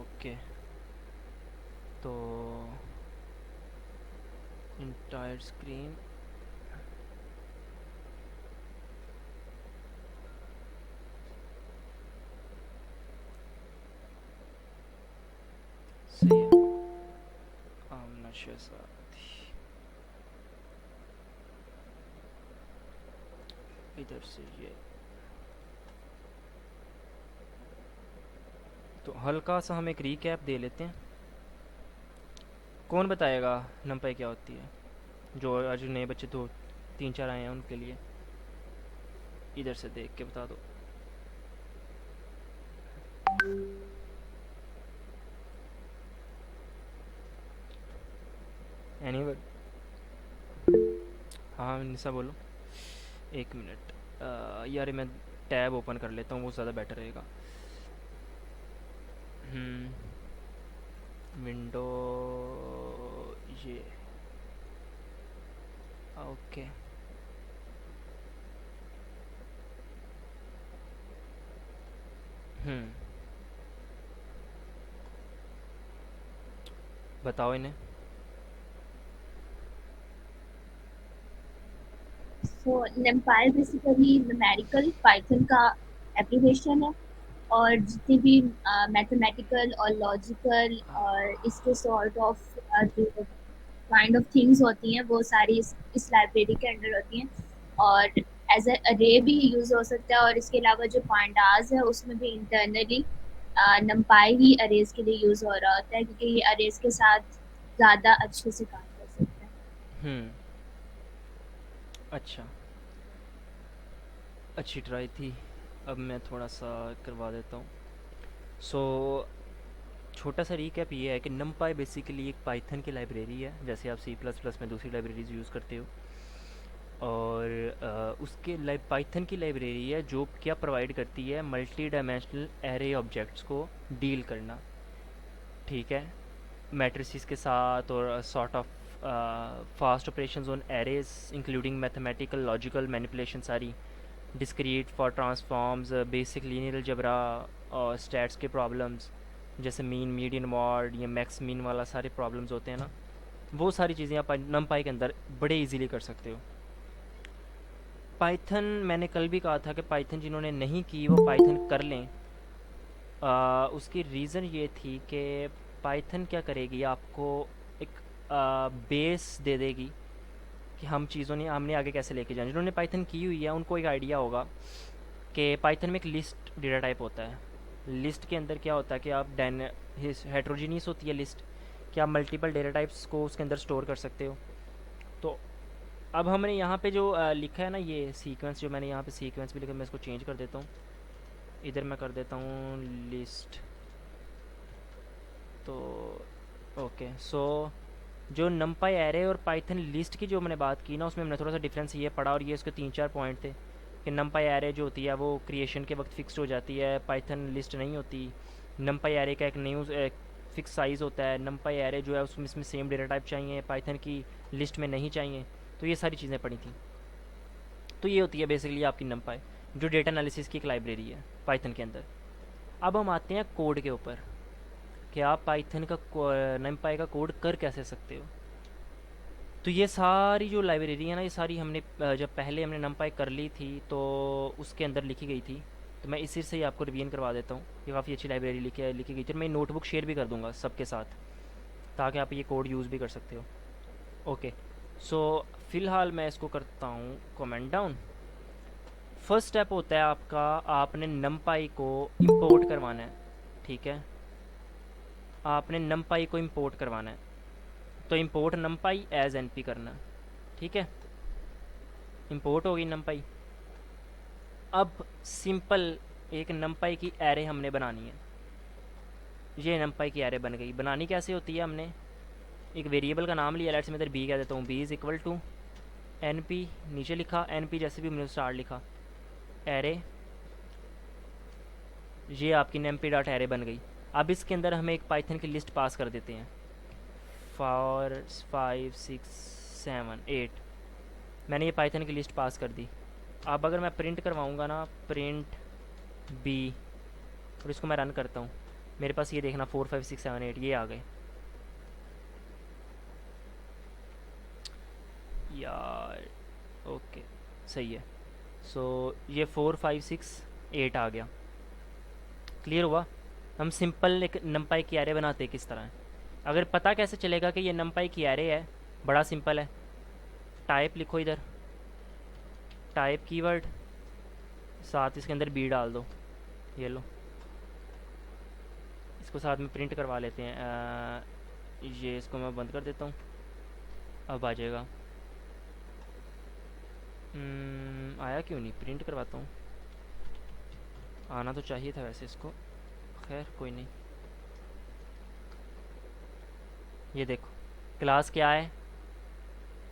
Okay, तो entire screen, सही है। आमना शहजाद, इधर से ये, तो हल्का सा हम एक रीकैप दे लेते हैं। कौन बताएगा नंपाई क्या होती है? जो आज नए बच्चे दो तीन चार आए हैं उनके लिए, इधर से देख के बता दो। एनी, हाँ निशा बोलो। एक मिनट, यार मैं टैब ओपन कर लेता हूँ, वो ज़्यादा बेटर रहेगा। विंडो, ये, ओके। हम्म, बताओ इन्हें। सो NumPy बेसिकली न्यूमेरिकल पाइथन का एप्लीकेशन है। और जितनी भी मैथमेटिकल और लॉजिकल और इसके सॉर्ट ऑफ जो काइंड ऑफ थिंग्स होती हैं वो सारी इस लाइब्रेरी के अंडर होती हैं। और एज अ अरे भी यूज हो सकता है, और इसके अलावा जो पांडाज है उसमें भी इंटरनली नंपाई ही अरेज के लिए यूज हो रहा होता है, क्योंकि ये अरेज के साथ ज्यादा अच्छे से काम कर सकते हैं। हम्म, अच्छा, अच्छी ट्राई थी। अब मैं थोड़ा सा करवा देता हूँ। सो छोटा सा रीकैप ये है कि नमपाई बेसिकली एक पाइथन की लाइब्रेरी है, जैसे आप सी प्लस प्लस में दूसरी लाइब्रेरीज यूज़ करते हो। और उसके पाइथन की लाइब्रेरी है जो क्या प्रोवाइड करती है, मल्टी डायमेंशनल एरे ऑब्जेक्ट्स को डील करना, ठीक है, मैट्रिसेस के साथ, और sort of fast operations on arrays including mathematical logical manipulation सारी, discrete Fourier transforms, basic linear algebra और स्टैट्स के प्रॉब्लम्स, जैसे मीन मीडियन मॉड या मैक्स मीन वाला सारे प्रॉब्लम्स होते हैं ना, वो सारी चीज़ें आप नमपाई के अंदर बड़े इजीली कर सकते हो। पाइथन, मैंने कल भी कहा था कि पाइथन जिन्होंने नहीं की वो पाइथन कर लें। उसकी रीज़न ये थी कि पाइथन क्या करेगी, आपको एक बेस दे देगी कि हम चीज़ों ने हमने आगे कैसे लेके जाए। जिन्होंने पाइथन की हुई है उनको एक आइडिया होगा कि पाइथन में एक लिस्ट डेटा टाइप होता है। लिस्ट के अंदर क्या होता है कि आप हेट्रोजीनियस होती है लिस्ट, कि आप मल्टीपल डेटा टाइप्स को उसके अंदर स्टोर कर सकते हो। तो अब हमने यहाँ पे जो लिखा है ना, ये सीक्वेंस, जो मैंने यहाँ पे सीक्वेंस भी लिखा, मैं इसको चेंज कर देता हूँ। इधर मैं कर देता हूँ लिस्ट। तो ओके, सो जो नमपाई एरे और पाइथन लिस्ट की जो मैंने बात की ना, उसमें हमने थोड़ा सा डिफरेंस ये पढ़ा, और ये उसके तीन चार पॉइंट थे कि नमपाई एरे जो होती है वो क्रिएशन के वक्त फिक्स्ड हो जाती है, पाइथन लिस्ट नहीं होती। नमपाई एरे का एक न्यू फिक्स साइज़ होता है, नमपाई एरे जो है उसमें इसमें सेम डेटा टाइप चाहिए, पाइथन की लिस्ट में नहीं चाहिए। तो ये सारी चीज़ें पढ़ी थी। तो ये होती है बेसिकली आपकी नमपाई, जो डेटा एनालिसिस की एक लाइब्रेरी है पाइथन के अंदर। अब हम आते हैं कोड के ऊपर, कि आप पाइथन का नमपाई का कोड कर कैसे सकते हो। तो ये सारी जो लाइब्रेरी है ना, ये सारी हमने जब पहले हमने नमपाई कर ली थी तो उसके अंदर लिखी गई थी। तो मैं इसी से ही आपको रिवीजन करवा देता हूँ। ये काफ़ी अच्छी लाइब्रेरी लिखी गई थी, और मैं नोटबुक शेयर भी कर दूँगा सबके साथ, ताकि आप ये कोड यूज़ भी कर सकते हो। ओके, सो फ़िलहाल मैं इसको करता हूँ कमेंट डाउन। फर्स्ट स्टेप होता है आपका, आपने नमपाई को इंपोर्ट करवाना है, ठीक है। आपने नमपाई को इंपोर्ट करवाना है, तो इंपोर्ट नमपाई एज एनपी करना, ठीक है। इंपोर्ट होगी नमपाई। अब सिंपल एक नमपाई की एरे हमने बनानी है। ये नमपाई की एरे बन गई। बनानी कैसे होती है, हमने एक वेरिएबल का नाम लिया, लेट्स मैं इधर बी कह देता हूँ, b is equal to n p, नीचे लिखा एन पी, जैसे भी हमने स्टार लिखा, एरे, ये आपकी एम पी डॉट एरे बन गई। अब इसके अंदर हमें एक पाइथन की लिस्ट पास कर देते हैं, 4 5 6 7 8। मैंने ये पाइथन की लिस्ट पास कर दी। अब अगर मैं प्रिंट करवाऊँगा ना, प्रिंट बी, और इसको मैं रन करता हूँ, मेरे पास ये देखना 4 5 6 7 8 ये आ गए यार। ओके सही है। सो ये 4 5 6 8 आ गया। क्लियर हुआ। हम सिंपल एक नंपाई की एरे बनाते किस तरह है। अगर पता कैसे चलेगा कि ये नंपाई की एरे है, बड़ा सिंपल है। टाइप लिखो इधर, टाइप कीवर्ड, साथ इसके अंदर बी डाल दो। ये लो, इसको साथ में प्रिंट करवा लेते हैं। ये इसको मैं बंद कर देता हूँ, अब आ जाएगा। आया क्यों नहीं, प्रिंट करवाता हूँ। आना तो चाहिए था वैसे इसको, खैर कोई नहीं। ये देखो क्लास क्या है,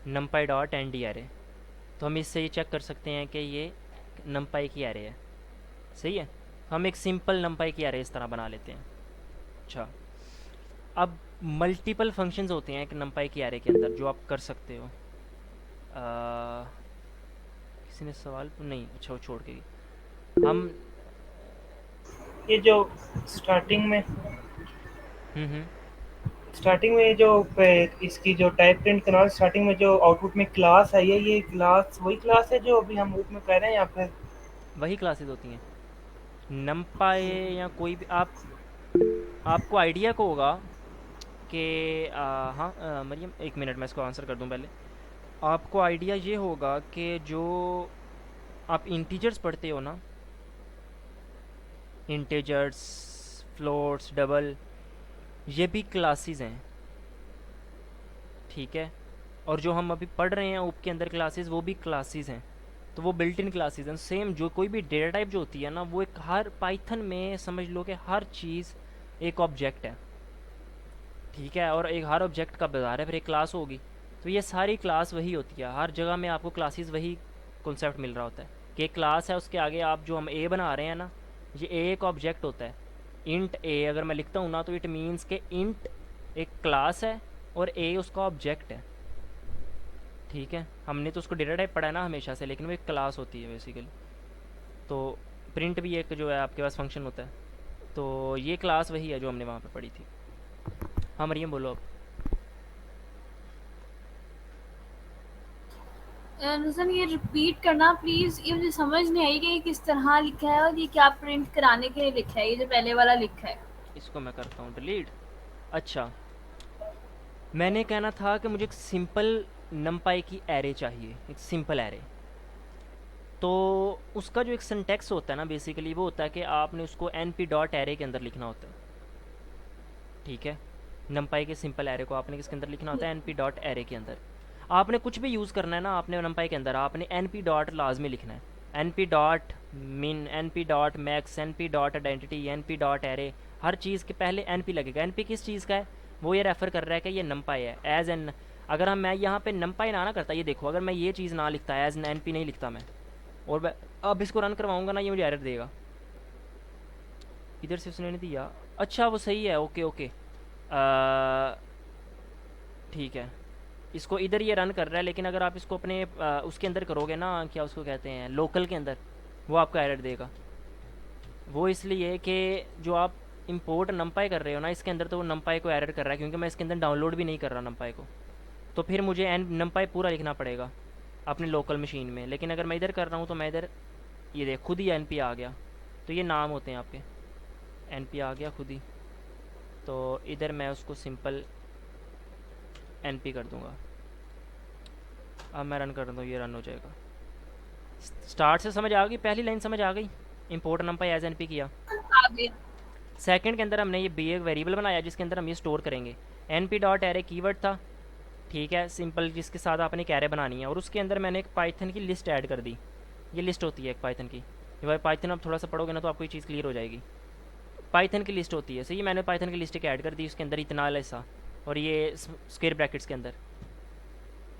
numpy dot n d array. तो हम इससे ये चेक कर सकते हैं कि ये numpy की एरे है। सही है। हम एक सिंपल numpy की एरे इस तरह बना लेते हैं। अच्छा, अब मल्टीपल फंक्शंस होते हैं एक numpy की एरे के अंदर जो आप कर सकते हो। किसी ने सवाल नहीं, अच्छा वो छोड़ के गई। हम ये जो स्टार्टिंग में हम्म। स्टार्टिंग में जो इसकी जो टाइप प्रिंट करना, स्टार्टिंग में जो आउटपुट में क्लास है, ये क्लास वही क्लास है जो अभी हम लूप में कर रहे हैं या फिर? वही क्लासेस होती हैं numpy, या कोई भी आप, आपको आइडिया को होगा कि हाँ मरियम एक मिनट मैं इसको आंसर कर दूं पहले। आपको आइडिया ये होगा कि जो आप इंटीजर्स पढ़ते हो ना, इंटीजर्स, फ्लोट्स, डबल, ये भी क्लासेस हैं। ठीक है। और जो हम अभी पढ़ रहे हैं ऊप के अंदर क्लासेस, वो भी क्लासेस हैं। तो वो बिल्ट इन क्लासेस हैं। सेम जो कोई भी डेटा टाइप जो होती है ना, वो एक हर पाइथन में समझ लो कि हर चीज़ एक ऑब्जेक्ट है। ठीक है। और एक हर ऑब्जेक्ट का बाजार है, फिर एक क्लास होगी। तो ये सारी क्लास वही होती है, हर जगह में आपको क्लासेस वही कॉन्सेप्ट मिल रहा होता है कि एक क्लास है, उसके आगे आप जो हम ए बना रहे हैं ना, ये ए एक ऑब्जेक्ट होता है। इंट ए अगर मैं लिखता हूँ ना, तो इट मीन्स के इंट एक क्लास है और ए उसका ऑब्जेक्ट है। ठीक है। हमने तो उसको डेटा टाइप पढ़ा है ना हमेशा से, लेकिन वो एक क्लास होती है बेसिकली। तो प्रिंट भी एक जो है आपके पास फंक्शन होता है। तो ये क्लास वही है जो हमने वहाँ पे पढ़ी थी। हाँ मरियम बोलो अब। नुज़न ये रिपीट करना प्लीज़, ये मुझे समझ नहीं आई कि ये किस तरह लिखा है और ये क्या प्रिंट कराने के लिए लिखा है, ये जो पहले वाला लिखा है। इसको मैं करता हूँ डिलीट। अच्छा, मैंने कहना था कि मुझे एक सिंपल नमपाई की एरे चाहिए, एक सिंपल एरे। तो उसका जो एक सिंटेक्स होता है ना, बेसिकली वो होता है कि आपने उसको एन पी डॉट एरे के अंदर लिखना होता है। ठीक है। नमपाई के सिंपल एरे को आपने किसके अंदर लिखना होता है, एन पी डॉट एरे के अंदर। आपने कुछ भी यूज़ करना है ना, आपने नमपाई के अंदर आपने एन पी डॉट लाजमी लिखना है। N P dot min, N P dot max, N P dot identity, N P dot array, हर चीज़ के पहले एन पी लगेगा। एन पी किस चीज़ का है, वो ये रेफ़र कर रहा है कि ये नमपाई है एज एन। अगर हम मैं यहाँ पे नमपाई ना करता, ये देखो, अगर मैं ये चीज़ ना लिखता एज एन पी नहीं लिखता मैं, और मैं अब इसको रन करवाऊँगा ना, ये मुझे एरर देगा। इधर से उसने नहीं दिया। अच्छा वो सही है, ओके ओके। ठीक है। इसको इधर ये रन कर रहा है, लेकिन अगर आप इसको अपने उसके अंदर करोगे ना, क्या उसको कहते हैं, लोकल के अंदर, वो आपको एरर देगा। वो इसलिए कि जो आप इंपोर्ट नमपाई कर रहे हो ना इसके अंदर, तो वो नमपाई को एरर कर रहा है, क्योंकि मैं इसके अंदर डाउनलोड भी नहीं कर रहा नमपाई को। तो फिर मुझे एन नमपाई पूरा लिखना पड़ेगा अपने लोकल मशीन में। लेकिन अगर मैं इधर कर रहा हूँ तो मैं इधर, ये देख खुद ही एन पी आ गया। तो ये नाम होते हैं आपके, एन पी आ गया खुद ही। तो इधर मैं उसको सिंपल एन पी कर दूँगा। अब मैं रन कर दूँ, ये रन हो जाएगा। स्टार्ट से समझ आ गई, पहली लाइन समझ आ गई। Import numpy as n p किया। आ गया। सेकंड के अंदर हमने ये बी एक वेरिएबल बनाया जिसके अंदर हम ये स्टोर करेंगे। N P dot array keyword था। ठीक है, सिंपल, जिसके साथ आपने एक एरे बनानी है, और उसके अंदर मैंने एक पाइथन की लिस्ट ऐड कर दी। ये लिस्ट होती है एक पाइथन की। ये भाई पाइथन आप थोड़ा सा पढ़ोगे ना तो आपको ये चीज़ क्लियर हो जाएगी। पाइथन की लिस्ट होती है, सही। मैंने पाइथन की लिस्ट एक ऐड कर दी, उसके अंदर इतना ऐसा, और ये स्क्वायर ब्रैकेट्स के अंदर।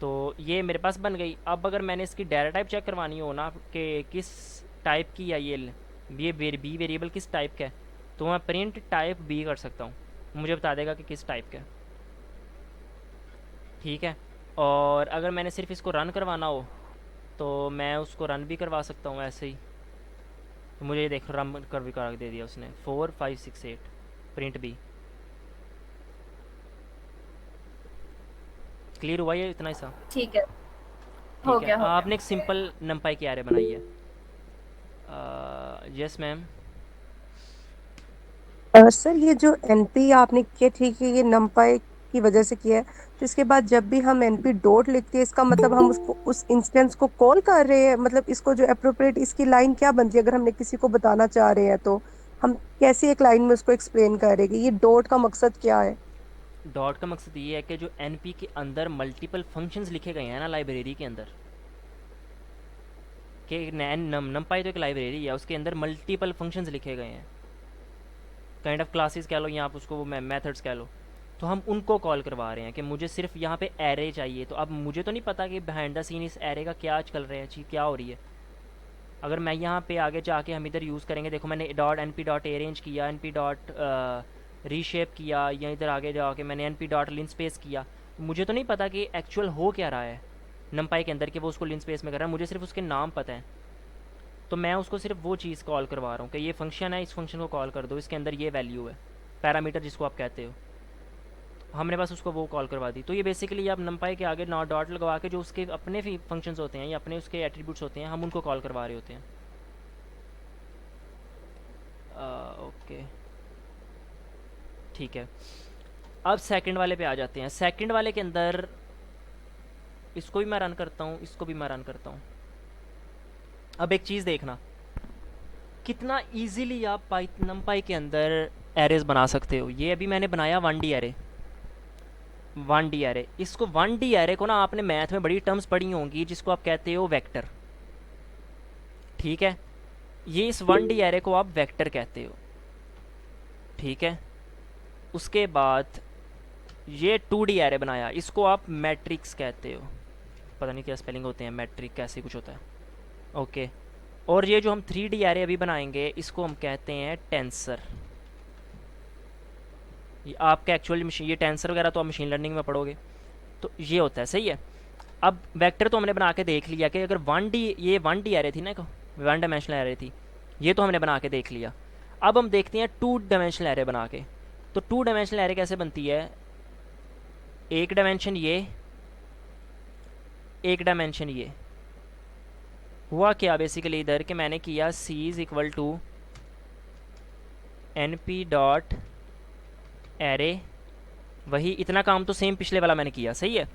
तो ये मेरे पास बन गई। अब अगर मैंने इसकी डाटा टाइप चेक करवानी हो ना कि किस टाइप की है ये बी वेरिएबल किस टाइप का है, तो मैं प्रिंट टाइप बी कर सकता हूँ, मुझे बता देगा कि किस टाइप का है। ठीक है। और अगर मैंने सिर्फ इसको रन करवाना हो तो मैं उसको रन भी करवा सकता हूँ ऐसे ही। तो मुझे ये देखो रन कर भी कर दे दिया उसने, 4 5 6 8। Print B. क्लियर हुआ ये इतना ही सा? ठीक है, हो ठीक है, गया हो आपने गया। एक सिंपल नंपाई की एरे बनाई है। Yes ma'am. सर ये जो एनपी आपने किया, ठीक है, ये नमपाई की वजह से किया है, तो इसके बाद जब भी हम एनपी डॉट लिखते हैं, इसका मतलब हम उसको उस इंस्टेंस को कॉल कर रहे हैं, मतलब इसको जो अप्रोप्रिएट इसकी लाइन क्या बनती है, अगर हमने किसी को बताना चाह रहे हैं तो हम कैसे एक लाइन में उसको एक्सप्लेन करेंगे, ये डॉट का मकसद क्या है? डॉट का मकसद ये है कि जो एनपी के अंदर मल्टीपल फंक्शंस लिखे गए हैं ना लाइब्रेरी के अंदर, कि नमपाई तो एक लाइब्रेरी है, उसके अंदर मल्टीपल फंक्शंस लिखे गए हैं, काइंड ऑफ क्लासेस कह लो या आप उसको मेथड्स कह लो, तो हम उनको कॉल करवा रहे हैं कि मुझे सिर्फ यहाँ पे एरे चाहिए। तो अब मुझे तो नहीं पता कि बिहाइंड द सीन इस एरे का क्या चल रहा है, चीज़ क्या हो रही है। अगर मैं यहाँ पे आगे जाके हम इधर यूज़ करेंगे, देखो मैंने dot n P dot arange किया, एन पी डॉट रीशेप किया, या इधर आगे जाके मैंने n P dot linspace किया, मुझे तो नहीं पता कि एक्चुअल हो क्या रहा है नमपाई के अंदर कि वो उसको लिन स्पेस में कर रहा है, मुझे सिर्फ उसके नाम पता है। तो मैं उसको सिर्फ वो चीज़ कॉल करवा रहा हूँ कि ये फंक्शन है, इस फंक्शन को कॉल कर दो, इसके अंदर ये वैल्यू है, पैरामीटर जिसको आप कहते हो, हमने बस उसको वो कॉल करवा दी। तो ये बेसिकली आप नमपाई के आगे नॉट डॉट लगवा के जो उसके अपने फंक्शंस होते हैं या अपने उसके एट्रीब्यूट्स होते हैं, हम उनको कॉल करवा रहे होते हैं। ओके ठीक है, अब सेकंड वाले पे आ जाते हैं। सेकंड वाले के अंदर इसको भी मैं रन करता हूँ, इसको भी मैं रन करता हूँ। अब एक चीज़ देखना कितना इजीली आप नमपाई के अंदर एरेज बना सकते हो। ये अभी मैंने बनाया 1D एरे, 1D एरे। इसको 1D एरे को ना आपने मैथ में बड़ी टर्म्स पढ़ी होंगी जिसको आप कहते हो वेक्टर, ठीक है। ये इस 1D एरे को आप वेक्टर कहते हो, ठीक है। उसके बाद ये 2D एरे बनाया, इसको आप मैट्रिक्स कहते हो, पता नहीं क्या स्पेलिंग होते हैं, मैट्रिक कैसे कुछ होता है, ओके। और ये जो हम 3D एरे अभी बनाएंगे इसको हम कहते हैं टेंसर। ये आपका एक्चुअली मशीन, ये टेंसर वगैरह तो आप मशीन लर्निंग में पढ़ोगे, तो ये होता है, सही है। अब वेक्टर तो हमने बना के देख लिया कि अगर 1D, ये 1D एरे थी ना, 1 डायमेंशनल एरे थी, ये तो हमने बना के देख लिया। अब हम देखते हैं 2 डायमेंशनल एरे बना के। तो 2 डायमेंशनल एरे कैसे बनती है, एक डायमेंशन ये, एक डायमेंशन ये। हुआ क्या बेसिकली इधर कि मैंने किया c is equal to n P dot array, वही इतना काम तो सेम पिछले वाला मैंने किया, सही है।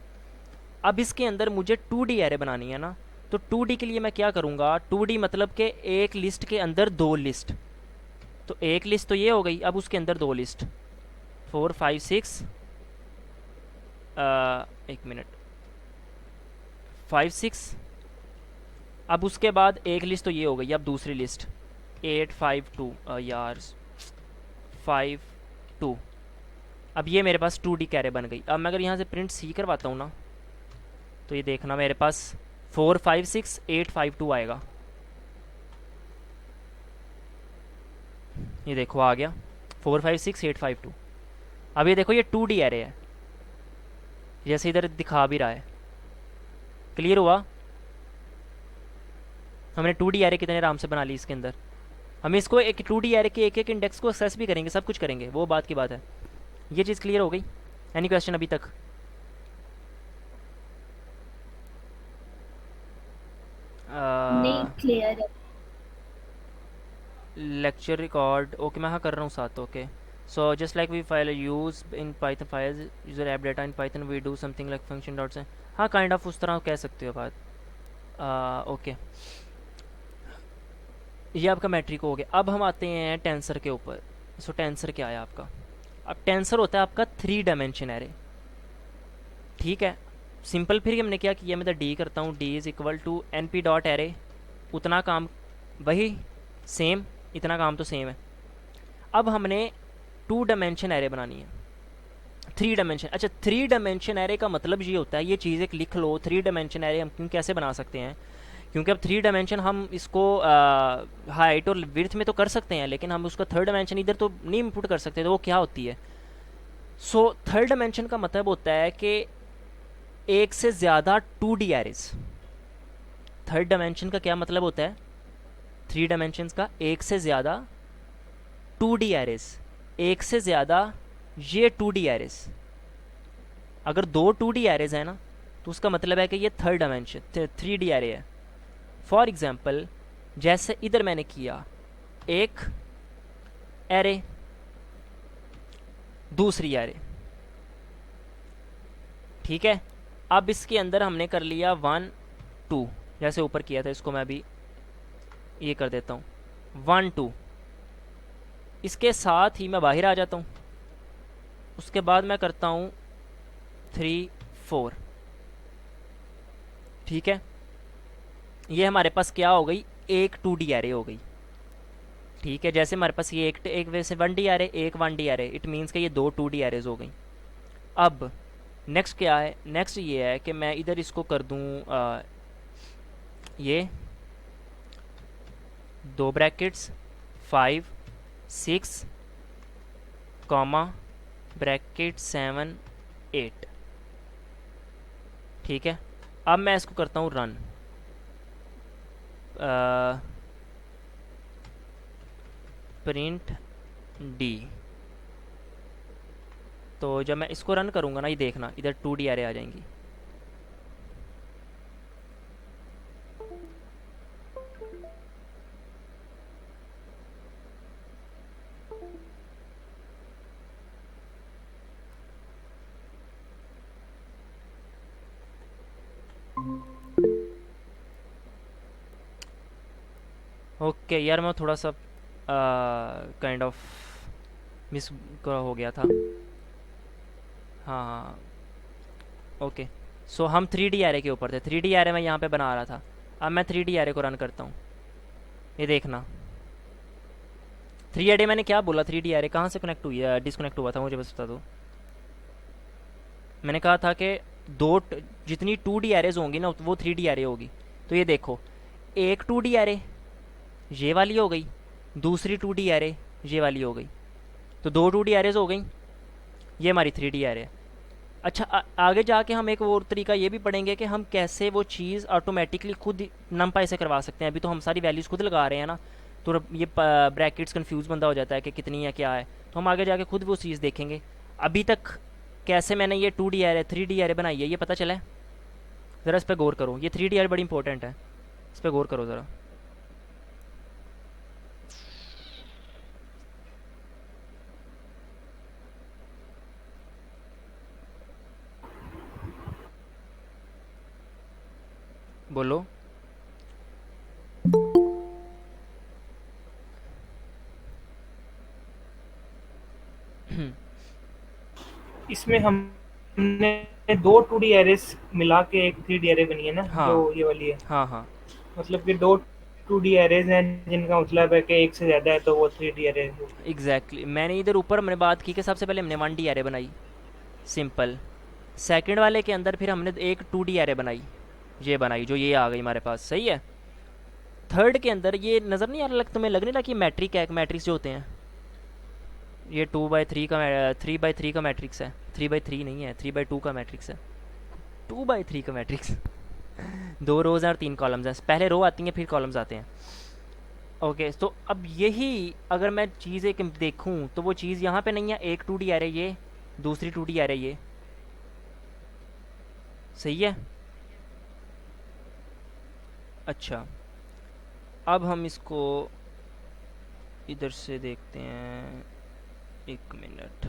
अब इसके अंदर मुझे 2D एरे बनानी है ना, तो 2D के लिए मैं क्या करूँगा, 2D मतलब कि एक लिस्ट के अंदर 2 लिस्ट, तो एक लिस्ट तो ये हो गई, अब उसके अंदर 2 लिस्ट 4 5 6, एक मिनट, 5 6। अब उसके बाद एक लिस्ट तो ये हो गई, अब दूसरी लिस्ट 8 5 2, यार 5 2। अब ये मेरे पास 2D कैरे बन गई। अब मैं अगर यहाँ से प्रिंट सी करवाता हूँ ना, तो ये देखना मेरे पास 4 5 6 8 5 2 आएगा, ये देखो आ गया 4 5 6 8 5 2। अब ये देखो ये 2D एरे है, जैसे इधर दिखा भी रहा है। क्लियर हुआ, हमने 2D एरे कितने आराम से बना ली इसके अंदर। हम इसको एक 2D एरे के एक एक इंडेक्स को एक्सेस भी करेंगे, सब कुछ करेंगे, वो बात की बात है। ये चीज़ क्लियर हो गई? एनी क्वेश्चन अभी तक? नहीं, क्लियर है। लेक्चर रिकॉर्ड ओके, मैं हाँ कर रहा हूँ साथ, okay. So just like we file use in Python files user app data in Python we do something like function dot से, हाँ काइंड ऑफ उस तरह कह सकते हो बात, ओके। ये आपका मैट्रिक हो गया। अब हम आते हैं टेंसर के ऊपर। सो टेंसर क्या है आपका, अब टेंसर होता है आपका 3 डायमेंशन एरे, ठीक है। सिंपल फिर हमने क्या किया, मैं तो डी करता हूँ, d is equal to n P dot array, उतना काम वही सेम, इतना काम तो सेम है। अब हमने 2 डायमेंशन एरे बनानी है, 3 डायमेंशन। अच्छा 3 डायमेंशन एरे का मतलब ये होता है, ये चीज़ एक लिख लो, 3 डायमेंशन एरे हम क्यों कैसे बना सकते हैं, क्योंकि अब 3 डायमेंशन हम इसको हाइट और विड्थ में तो कर सकते हैं, लेकिन हम उसका 3rd डायमेंशन इधर तो नहीं इनपुट कर सकते, तो वो क्या होती है। सो 3rd डायमेंशन का मतलब होता है कि एक से ज़्यादा 2D एरेज। 3rd डायमेंशन का क्या मतलब होता है, 3 डायमेंशंस का एक से ज़्यादा 2D एरेज। एक से ज़्यादा ये 2D एरेज, अगर दो 2D एरेज है ना तो उसका मतलब है कि ये थर्ड डायमेंशन 3D एरे है। फॉर एग्ज़ाम्पल जैसे इधर मैंने किया एक एरे, दूसरी एरे, ठीक है। अब इसके अंदर हमने कर लिया 1 2, जैसे ऊपर किया था, इसको मैं अभी ये कर देता हूँ 1 2। इसके साथ ही मैं बाहर आ जाता हूँ, उसके बाद मैं करता हूँ 3 4, ठीक है। ये हमारे पास क्या हो गई, एक 2D एरे हो गई, ठीक है। जैसे हमारे पास ये एक वैसे 1D एरे, एक 1D एरे, इट मीन्स कि ये दो 2D एरेज हो गई। अब नेक्स्ट क्या है, नेक्स्ट ये है कि मैं इधर इसको कर दूँ ये 2 ब्रैकेट्स 5 6 कॉमा ब्रैकेट 7 8, ठीक है। अब मैं इसको करता हूँ रन। प्रिंट डी, तो जब मैं इसको रन करूँगा ना, ये देखना इधर 2D एरे आ जाएंगी। ओके यार, मैं थोड़ा सा काइंड ऑफ मिस हो गया था। हाँ ओके। सो हम 3D एरे के ऊपर थे, 3D एरे मैं यहाँ पे बना रहा था। अब मैं 3D एरे को रन करता हूँ, ये देखना 3 एरे मैंने क्या बोला, 3D एरे कहाँ से कनेक्ट हुई है, डिसकनेक्ट हुआ था, मुझे बस बता दो। मैंने कहा था कि जितनी 2D एरेज होंगी ना वो 3D एरे होगी। तो ये देखो, एक 2D एरे ये वाली हो गई, दूसरी 2D एरे ये वाली हो गई, तो दो 2D एरेज हो गई, ये हमारी 3D एरे है। अच्छा आगे जाके हम एक और तरीका ये भी पढ़ेंगे कि हम कैसे वो चीज़ ऑटोमेटिकली खुद नमपाई से करवा सकते हैं। अभी तो हम सारी वैल्यूज़ खुद लगा रहे हैं ना, तो ये ब्रैकेट्स कंफ्यूज बंदा हो जाता है कि कितनी है क्या है, तो हम आगे जाके खुद वो चीज़ देखेंगे। अभी तक कैसे मैंने ये 2D एरे 3D एरे बनाई है ये पता चला है, ज़रा इस पर गौर करो। ये 3D एरे बड़ी इंपॉर्टेंट है, इस पर गौर करो ज़रा। बोलो। इसमें हमने दो 2D एरेस मिला के एक 3D एरे बनी है ना, हाँ जो ये वाली है। हाँ हाँ मतलब कि दो 2D एरेज हैं जिनका मतलब है कि एक से ज़्यादा है तो वो 3D एरे होगी। एग्जैक्टली मैंने इधर ऊपर हमने बात की कि सबसे पहले हमने 1D एरे बनाई सिंपल, सेकंड वाले के अंदर फिर हमने एक 2D एरे बनाई, ये बनाई जो ये आ गई हमारे पास, सही है। थर्ड के अंदर ये नज़र नहीं आ रहा, तुम्हें लगने लगा कि मैट्रिक है, मैट्रिक्स जो होते हैं ये 2/3 का 3/3 का मैट्रिक्स है, 3/3 नहीं है, 3/2 का मैट्रिक्स है, 2/3 का मैट्रिक्स। दो रोज़ हैं और 3 कॉलम्स हैं, पहले रो आती हैं फिर कॉलम्स आते हैं। ओके तो अब यही अगर मैं चीज़ एक देखूं तो वो चीज़ यहाँ पे नहीं है, एक 2D एरे ये, दूसरी 2D एरे ये, सही है। अच्छा अब हम इसको इधर से देखते हैं, एक मिनट।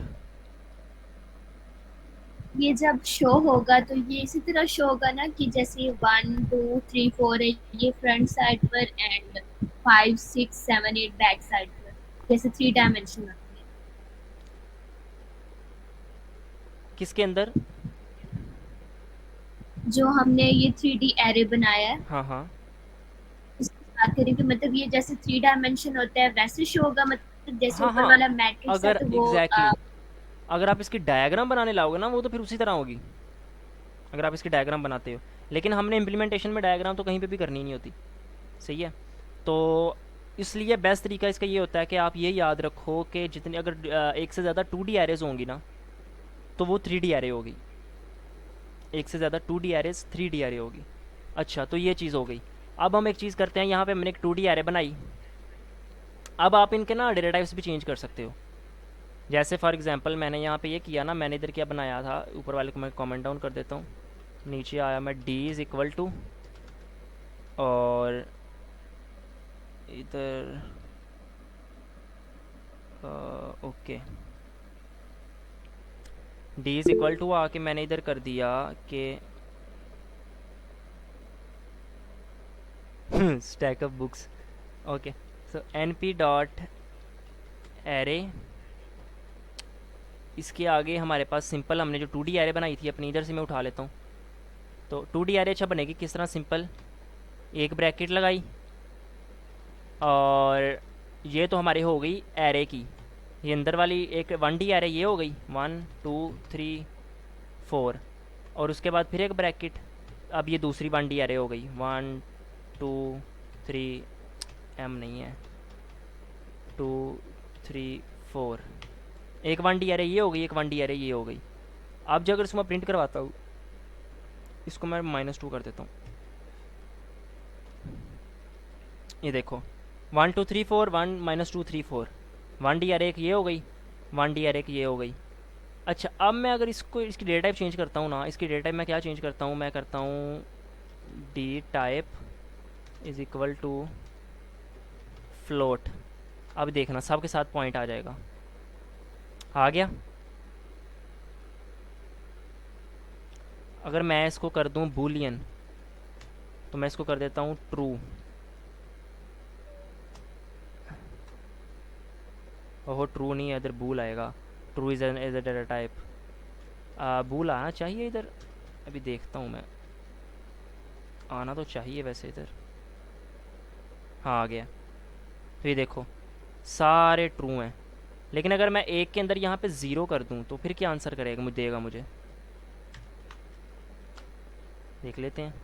ये जब शो होगा तो ये इसी तरह शो होगा ना कि जैसे 1 2 3 4 है ये फ्रंट साइड पर एंड 5 6 7 8 बैक साइड पर, जैसे 3 डायमेंशन होती है। किसके अंदर? जो हमने ये 3D एरे बनाया है हाँ हाँ उसकी बात करें कि मतलब ये जैसे 3 डायमेंशन होता है वैसे शो होगा, मतलब जैसे हाँ ऊपर हाँ, वाला मैट्रिक्स है अगर तो वो एग्जैक्टली अगर आप इसकी डायग्राम बनाने लाओगे ना वो तो फिर उसी तरह होगी, अगर आप इसकी डायग्राम बनाते हो। लेकिन हमने इम्प्लीमेंटेशन में डायग्राम तो कहीं पे भी करनी नहीं होती, सही है। तो इसलिए बेस्ट तरीका इसका ये होता है कि आप ये याद रखो कि जितनी अगर एक से ज़्यादा 2D एरेज होंगी ना तो वो 3D एरे होगी, एक से ज़्यादा 2D एरेज 3D एरे होगी। अच्छा तो ये चीज़ हो गई। अब हम एक चीज़ करते हैं, यहाँ पे हमने एक 2D एरे बनाई, अब आप इनके ना डेटा टाइप्स भी चेंज कर सकते हो। जैसे फॉर एग्जांपल मैंने यहाँ पे ये किया ना, मैंने इधर क्या बनाया था, ऊपर वाले को मैं कमेंट डाउन कर देता हूँ। नीचे आया मैं d इज़ इक्वल टू, और इधर okay d is equal to आके मैंने इधर कर दिया कि stack of books. Okay, so np dot array, इसके आगे हमारे पास सिंपल हमने जो 2D एरे बनाई थी अपनी, इधर से मैं उठा लेता हूँ। तो 2D एरे अच्छा बनेगी किस तरह, सिंपल एक ब्रैकेट लगाई, और ये तो हमारी हो गई एरे की, ये अंदर वाली एक 1D एरे ये हो गई 1 2 3 4, और उसके बाद फिर एक ब्रैकेट, अब ये दूसरी 1D एरे हो गई 1 2 3, एम नहीं है, 2 3 4, एक 1D एरे ये हो गई, एक 1D एरे ये हो गई। अब जो अगर इसको मैं प्रिंट करवाता हूँ, इसको मैं -2 कर देता हूँ, ये देखो 1 2 3 4 1 -2 3 4, 1D एरे एक ये हो गई, 1D एरे एक ये हो गई। अच्छा, अब मैं अगर इसको इसकी डेटा टाइप चेंज करता हूँ ना, इसकी डेटा टाइप मैं क्या चेंज करता हूँ, मैं करता हूँ d type is equal to float. अब देखना सब के साथ पॉइंट आ जाएगा, आ गया। अगर मैं इसको कर दूं बूलियन, तो मैं इसको कर देता हूँ ट्रू, ओहो ट्रू नहीं है, इधर बूल आएगा, true is a data type, bool आना चाहिए इधर, अभी देखता हूँ मैं, आना तो चाहिए वैसे इधर, हाँ आ गया। तो ये देखो सारे ट्रू हैं, लेकिन अगर मैं एक के अंदर यहाँ पे 0 कर दूँ तो फिर क्या आंसर करेगा, मुझे देगा, मुझे देख लेते हैं।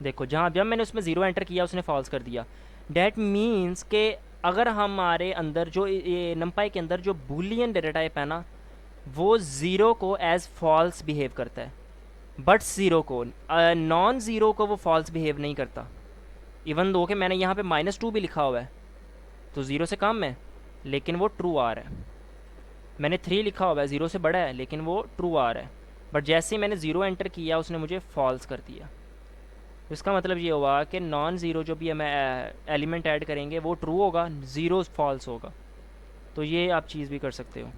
देखो जहाँ जब मैंने उसमें 0 एंटर किया उसने फॉल्स कर दिया। डैट मीन्स के अगर हमारे अंदर जो ये नंपाई के अंदर जो बूलियन डेटा टाइप है ना, वो 0 को एज फॉल्स बिहेव करता है, बट 0 को नॉन 0 को वो फॉल्स बिहेव नहीं करता। इवन दो कि मैंने यहाँ पे -2 भी लिखा हुआ है तो 0 से कम है लेकिन वो ट्रू आ रहा है, मैंने 3 लिखा हुआ है 0 से बड़ा है लेकिन वो ट्रू आ रहा है, बट जैसे ही मैंने 0 एंटर किया उसने मुझे फॉल्स कर दिया। इसका मतलब ये हुआ कि नॉन ज़ीरो जो भी हमें एलिमेंट ऐड करेंगे वो ट्रू होगा, ज़ीरो फॉल्स होगा। तो ये आप चीज़ भी कर सकते हो।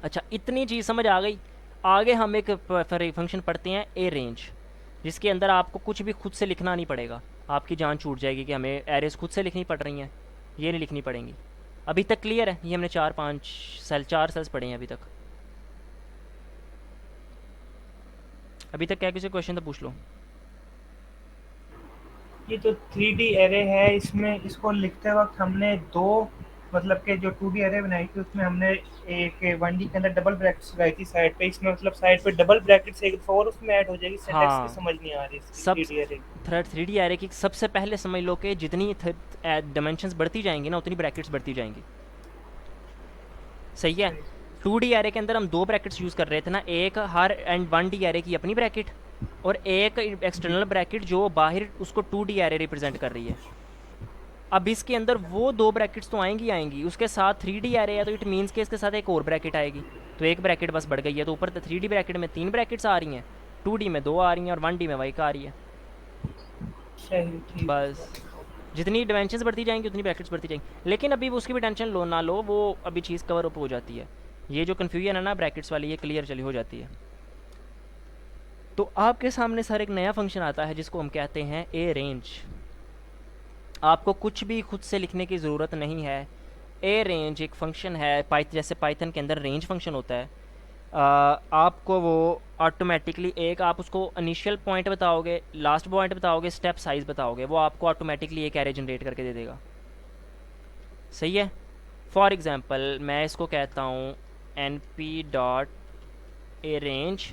अच्छा, इतनी चीज़ समझ आ गई। आगे हम एक फंक्शन पढ़ते हैं ए रेंज, जिसके अंदर आपको कुछ भी खुद से लिखना नहीं पड़ेगा, आपकी जान छूट जाएगी कि हमें एरेज खुद से लिखनी पड़ रही हैं, ये नहीं लिखनी पड़ेंगी। अभी तक क्लियर है? ये हमने 4 सेल्स पढ़े हैं अभी तक। अभी तक क्या किसी क्वेश्चन तो पूछ लो। ये जो 3D एरे है, इसमें इसको लिखते वक्त हमने दो, मतलब कि जो 2D एरे बनाई थी उसमें हमने एक 1D के अंदर डबल ब्रैकेट्स लगाई थी साइड पे, इसमें मतलब साइड पे डबल ब्रैकेट से एक और उसमें ऐड हो जाएगी। सिंटैक्स की हाँ, समझ नहीं आ रही इसकी सब 3D एरे। 3D एरे की सबसे पहले समझ लो कि जितनी डायमेंशंस बढ़ती जाएंगी ना उतनी ब्रैकेट्स बढ़ती जाएंगी। सही है। 2D एरे के अंदर हम 2 ब्रैकेट्स यूज़ कर रहे थे ना, एक हर एंड 1D एरे की अपनी ब्रैकेट और एक एक्सटर्नल ब्रैकेट जो बाहर उसको 2D एरे रिप्रेजेंट कर रही है। अब इसके अंदर वो 2 ब्रैकेट्स तो आएंगी आएंगी, उसके साथ 3D एरे है तो इट मीन्स के इसके साथ एक और ब्रैकेट आएगी, तो एक ब्रैकेट बस बढ़ गई है। तो ऊपर 3D ब्रैकेट में 3 ब्रैकेट्स आ रही हैं, 2D में 2 आ रही हैं और 1D में वही का आ रही है। सही, ठीक। बस जितनी डिमेंशंस बढ़ती जाएंगी उतनी ब्रैकेट्स बढ़ती जाएंगी, लेकिन अभी उसकी भी टेंशन लो ना लो, वो अभी चीज़ कवर अप हो जाती है। ये जो कन्फ्यूजन है ना ब्रैकेट्स वाली, ये क्लियर चली हो जाती है। तो आपके सामने सर एक नया फंक्शन आता है जिसको हम कहते हैं ए रेंज। आपको कुछ भी खुद से लिखने की ज़रूरत नहीं है। ए रेंज एक फंक्शन है, जैसे पाइथन के अंदर रेंज फंक्शन होता है, आपको वो ऑटोमेटिकली एक आप उसको इनिशियल पॉइंट बताओगे, लास्ट पॉइंट बताओगे, स्टेप साइज़ बताओगे, वो आपको ऑटोमेटिकली एक एरे जनरेट करके दे देगा। सही है। फॉर एग्ज़ाम्पल मैं इसको कहता हूँ np dot A range,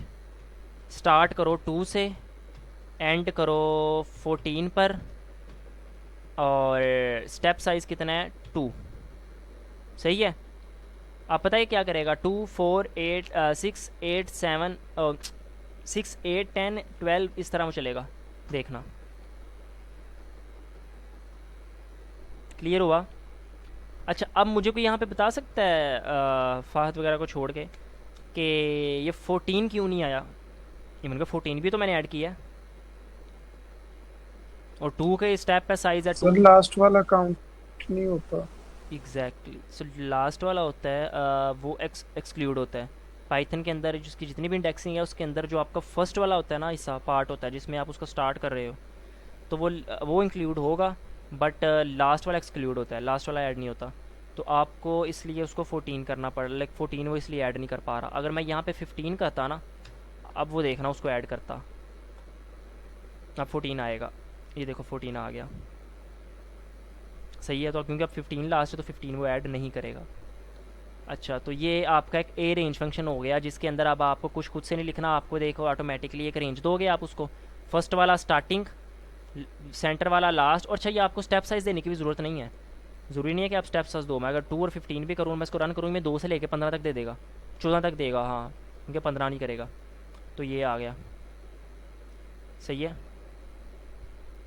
start करो 2 से, एंड करो 14 पर, और स्टेप साइज़ कितना है 2। सही है। आप पता है क्या करेगा, 2 4 8 6 8 7 6 8 10 12 इस तरह वो चलेगा। देखना क्लियर हुआ। अच्छा, अब मुझे कोई यहाँ पे बता सकता है फ़ाहद वगैरह को छोड़ के कि ये 14 क्यों नहीं आया? इवन का 14 भी तो मैंने ऐड किया है, और 2 के स्टेप पे साइज़ है सर 2। लास्ट वाला काउंट नहीं होता। एग्जैक्टली, सो लास्ट वाला होता है वो एक्सक्लूड होता है पाइथन के अंदर। जिसकी जितनी भी इंडेक्सिंग है उसके अंदर जो आपका फर्स्ट वाला होता है ना, हिस्सा पार्ट होता है जिसमें आप उसको स्टार्ट कर रहे हो, तो वो इंक्लूड होगा, बट लास्ट वाला एक्सक्लूड होता है, लास्ट वाला ऐड नहीं होता। तो आपको इसलिए उसको 14 करना पड़ा, लाइक 14 वो इसलिए ऐड नहीं कर पा रहा। अगर मैं यहाँ पे 15 करता ना, अब वो देखना उसको ऐड करता, अब 14 आएगा। ये देखो 14 आ गया, सही है। तो क्योंकि अब 15 लास्ट है तो 15 वो ऐड नहीं करेगा। अच्छा, तो ये आपका एक ए रेंज फंक्शन हो गया जिसके अंदर अब आपको कुछ खुद से नहीं लिखना, आपको देखो ऑटोमेटिकली एक रेंज दोगे आप उसको, फर्स्ट वाला स्टार्टिंग, सेंटर वाला लास्ट। और अच्छा, ये आपको स्टेप साइज़ देने की भी ज़रूरत नहीं है, ज़रूरी नहीं है कि आप स्टेप साइज़ दो। मैं अगर 2 और 15 भी करूँ, मैं इसको रन करूँ, मैं 2 से लेकर 15 तक दे देगा, 14 तक देगा, हाँ, क्योंकि 15 नहीं करेगा। तो ये आ गया, सही है।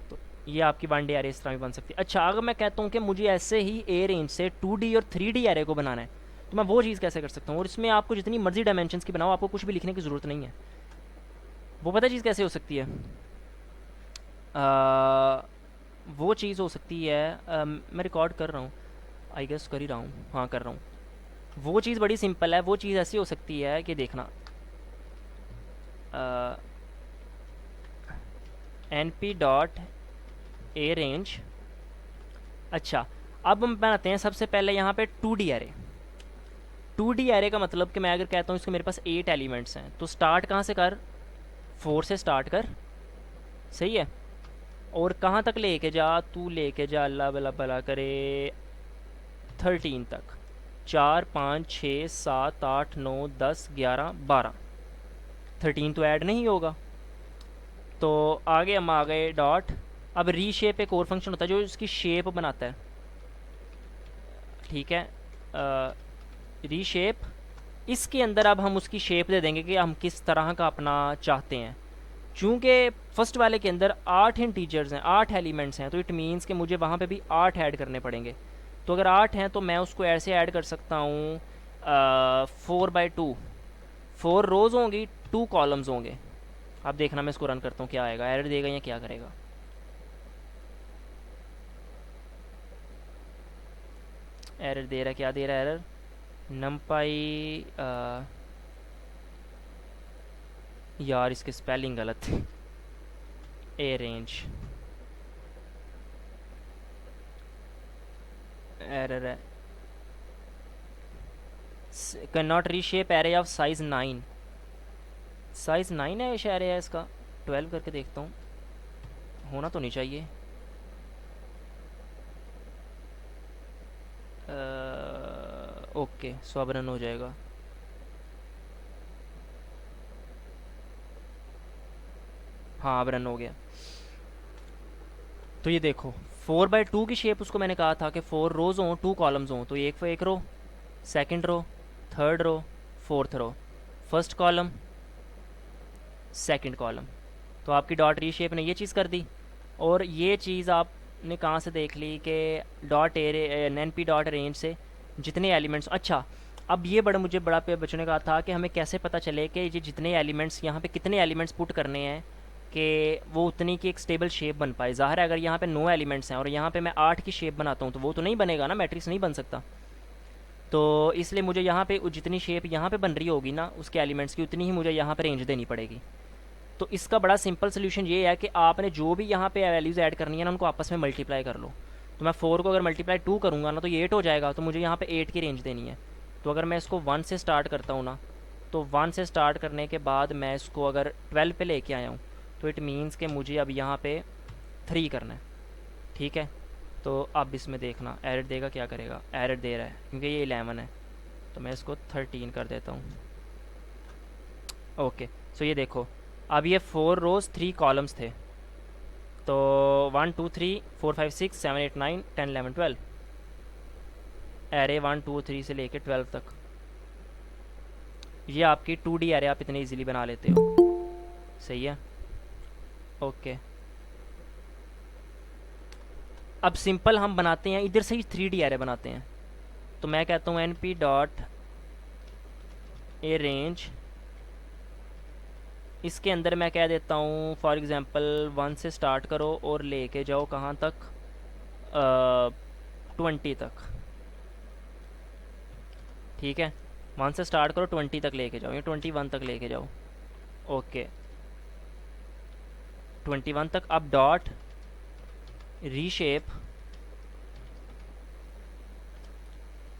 तो ये आपकी 1D एरे इस तरह भी बन सकती है। अच्छा, अगर मैं कहता हूँ कि मुझे ऐसे ही ए रेंज से 2D और 3D एरे को बनाना है, तो मैं वो चीज़ कैसे कर सकता हूँ? और इसमें आपको जितनी मर्जी डायमेंशंस की बनाओ, आपको कुछ भी लिखने की ज़रूरत नहीं है। वो पता चीज़ कैसे हो सकती है? वो चीज़ हो सकती है, मैं रिकॉर्ड कर रहा हूँ, आई गेस कर ही रहा हूँ, हाँ कर रहा हूँ। वो चीज़ बड़ी सिंपल है। वो चीज़ ऐसी हो सकती है कि देखना, np डॉट ए रेंज। अच्छा, अब हम बनाते हैं सबसे पहले यहाँ पे 2D एरे। 2D एरे का मतलब कि मैं अगर कहता हूँ इसके मेरे पास 8 एलिमेंट्स हैं, तो स्टार्ट कहाँ से कर, 4 से स्टार्ट कर, सही है। और कहाँ तक लेके जा, तू लेके जा अल्लाह भला भला करे 13 तक, 4 5 6 7 8 9 10 11 12, 13 तो ऐड नहीं होगा। तो आगे हम आ गए डॉट। अब रीशेप एक और फंक्शन होता है जो इसकी शेप बनाता है, ठीक है। रीशेप, इसके अंदर अब हम उसकी शेप दे देंगे कि हम किस तरह का अपना चाहते हैं। चूँकि फर्स्ट वाले के अंदर 8 इंटीजर्स हैं, 8 एलिमेंट्स हैं, तो इट मीन्स कि मुझे वहाँ पे भी 8 ऐड करने पड़ेंगे। तो अगर 8 हैं तो मैं उसको ऐसे ऐड कर सकता हूँ 4/2, 4 रोज़ होंगी, 2 कॉलम्स होंगे। अब देखना मैं इसको रन करता हूँ क्या आएगा, एरर देगा या क्या करेगा। एरर दे रहा है, क्या दे रहा है एरर? नमपाई, यार इसके स्पेलिंग गलत है। ए रेंज एरर है, can not reshape array of size 9। Size 9 है एरे है इसका, 12 करके देखता हूँ, होना तो नहीं चाहिए। ओके, सो अब रन हो जाएगा। हाँ, अब रन हो गया। तो ये देखो 4/2 की शेप उसको मैंने कहा था कि 4 रोज़ हों, 2 कॉलम्स हों, तो एक row, second row, third row, fourth row, first column, second column. तो आपकी डॉट री शेप ने ये चीज़ कर दी। और ये चीज़ आपने कहाँ से देख ली कि dot n P dot range से जितने एलिमेंट्स। अच्छा, अब ये मुझे बड़ा पे बचने का था कि हमें कैसे पता चले कि ये जितने एलिमेंट्स यहाँ पे कितने एलिमेंट्स पुट करने हैं कि वो उतनी की एक स्टेबल शेप बन पाए। ज़ाहिर है अगर यहाँ पे 9 एलिमेंट्स हैं और यहाँ पे मैं 8 की शेप बनाता हूँ तो वो तो नहीं बनेगा ना, मैट्रिक्स नहीं बन सकता। तो इसलिए मुझे यहाँ पे जितनी शेप यहाँ पे बन रही होगी ना उसके एलिमेंट्स की, उतनी ही मुझे यहाँ पे रेंज देनी पड़ेगी। तो इसका बड़ा सिंपल सोल्यूशन ये है कि आपने जो भी यहाँ पे वैल्यूज़ ऐड करनी है ना, उनको आपस में मल्टीप्लाई कर लो। तो मैं 4 को अगर मल्टीप्लाई 2 करूँगा ना तो ये 8 हो जाएगा, तो मुझे यहाँ पे 8 की रेंज देनी है। तो अगर मैं इसको 1 से स्टार्ट करता हूँ ना, तो 1 से स्टार्ट करने के बाद मैं इसको अगर 12 पे लेके आया हूँ, तो इट मीन्स कि मुझे अब यहाँ पे 3 करना है, ठीक है। तो अब इसमें देखना एरर देगा, क्या करेगा, एरर दे रहा है क्योंकि ये 11 है, तो मैं इसको 13 कर देता हूँ। ओके, सो ये देखो अब ये 4 रोज़ 3 कॉलम्स थे, तो 1 2 3 4 5 6 7 8 9 10 11 12 एरे 1 2 3 से लेके 12 तक। ये आपकी 2D एरे आप इतने इजीली बना लेते हो, सही है। ओके, अब सिंपल हम बनाते हैं इधर से ही 3D एरे बनाते हैं। तो मैं कहता हूँ np डॉट ए रेंज, इसके अंदर मैं कह देता हूँ फॉर एग्ज़ाम्पल 1 से स्टार्ट करो और लेके जाओ कहाँ तक, 20 तक। ठीक है, 1 से स्टार्ट करो 20 तक लेके जाओ या 21 तक लेके जाओ। ओके, 21 तक। अब डॉट रीशेप,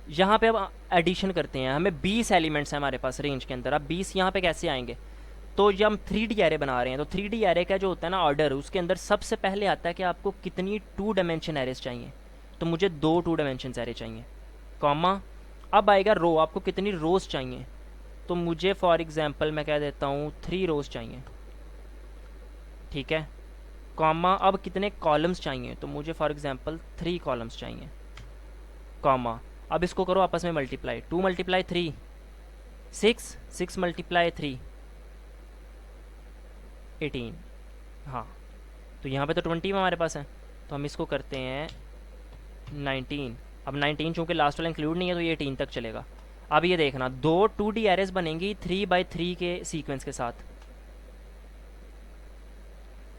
यहाँ पे अब एडिशन करते हैं। हमें 20 एलिमेंट्स हैं हमारे पास रेंज के अंदर। अब 20 यहाँ पे कैसे आएंगे, तो जब हम 3D एरे बना रहे हैं तो 3D एरे का जो होता है ना ऑर्डर, उसके अंदर सबसे पहले आता है कि आपको कितनी 2 डायमेंशन एरेस चाहिए। तो मुझे 2 2 डायमेंशन एरे चाहिए, कॉमा। अब आएगा रो, आपको कितनी रोज़ चाहिए, तो मुझे फॉर एग्ज़ाम्पल मैं कह देता हूँ 3 रोज़ चाहिए। ठीक है, कॉमा। अब कितने कॉलम्स चाहिए, तो मुझे फॉर एग्ज़ाम्पल 3 कॉलम्स चाहिए, कॉमा। अब इसको करो आपस में मल्टीप्लाई, 2 × 3 6, 6 × 3 18। हाँ, तो यहाँ पे तो 20 में हमारे पास है, तो हम इसको करते हैं 19। अब 19 चूँकि लास्ट वाला इंक्लूड नहीं है तो ये 18 तक चलेगा। अब ये देखना, 2 2D एरेस बनेंगी 3x3 के सीक्वेंस के साथ।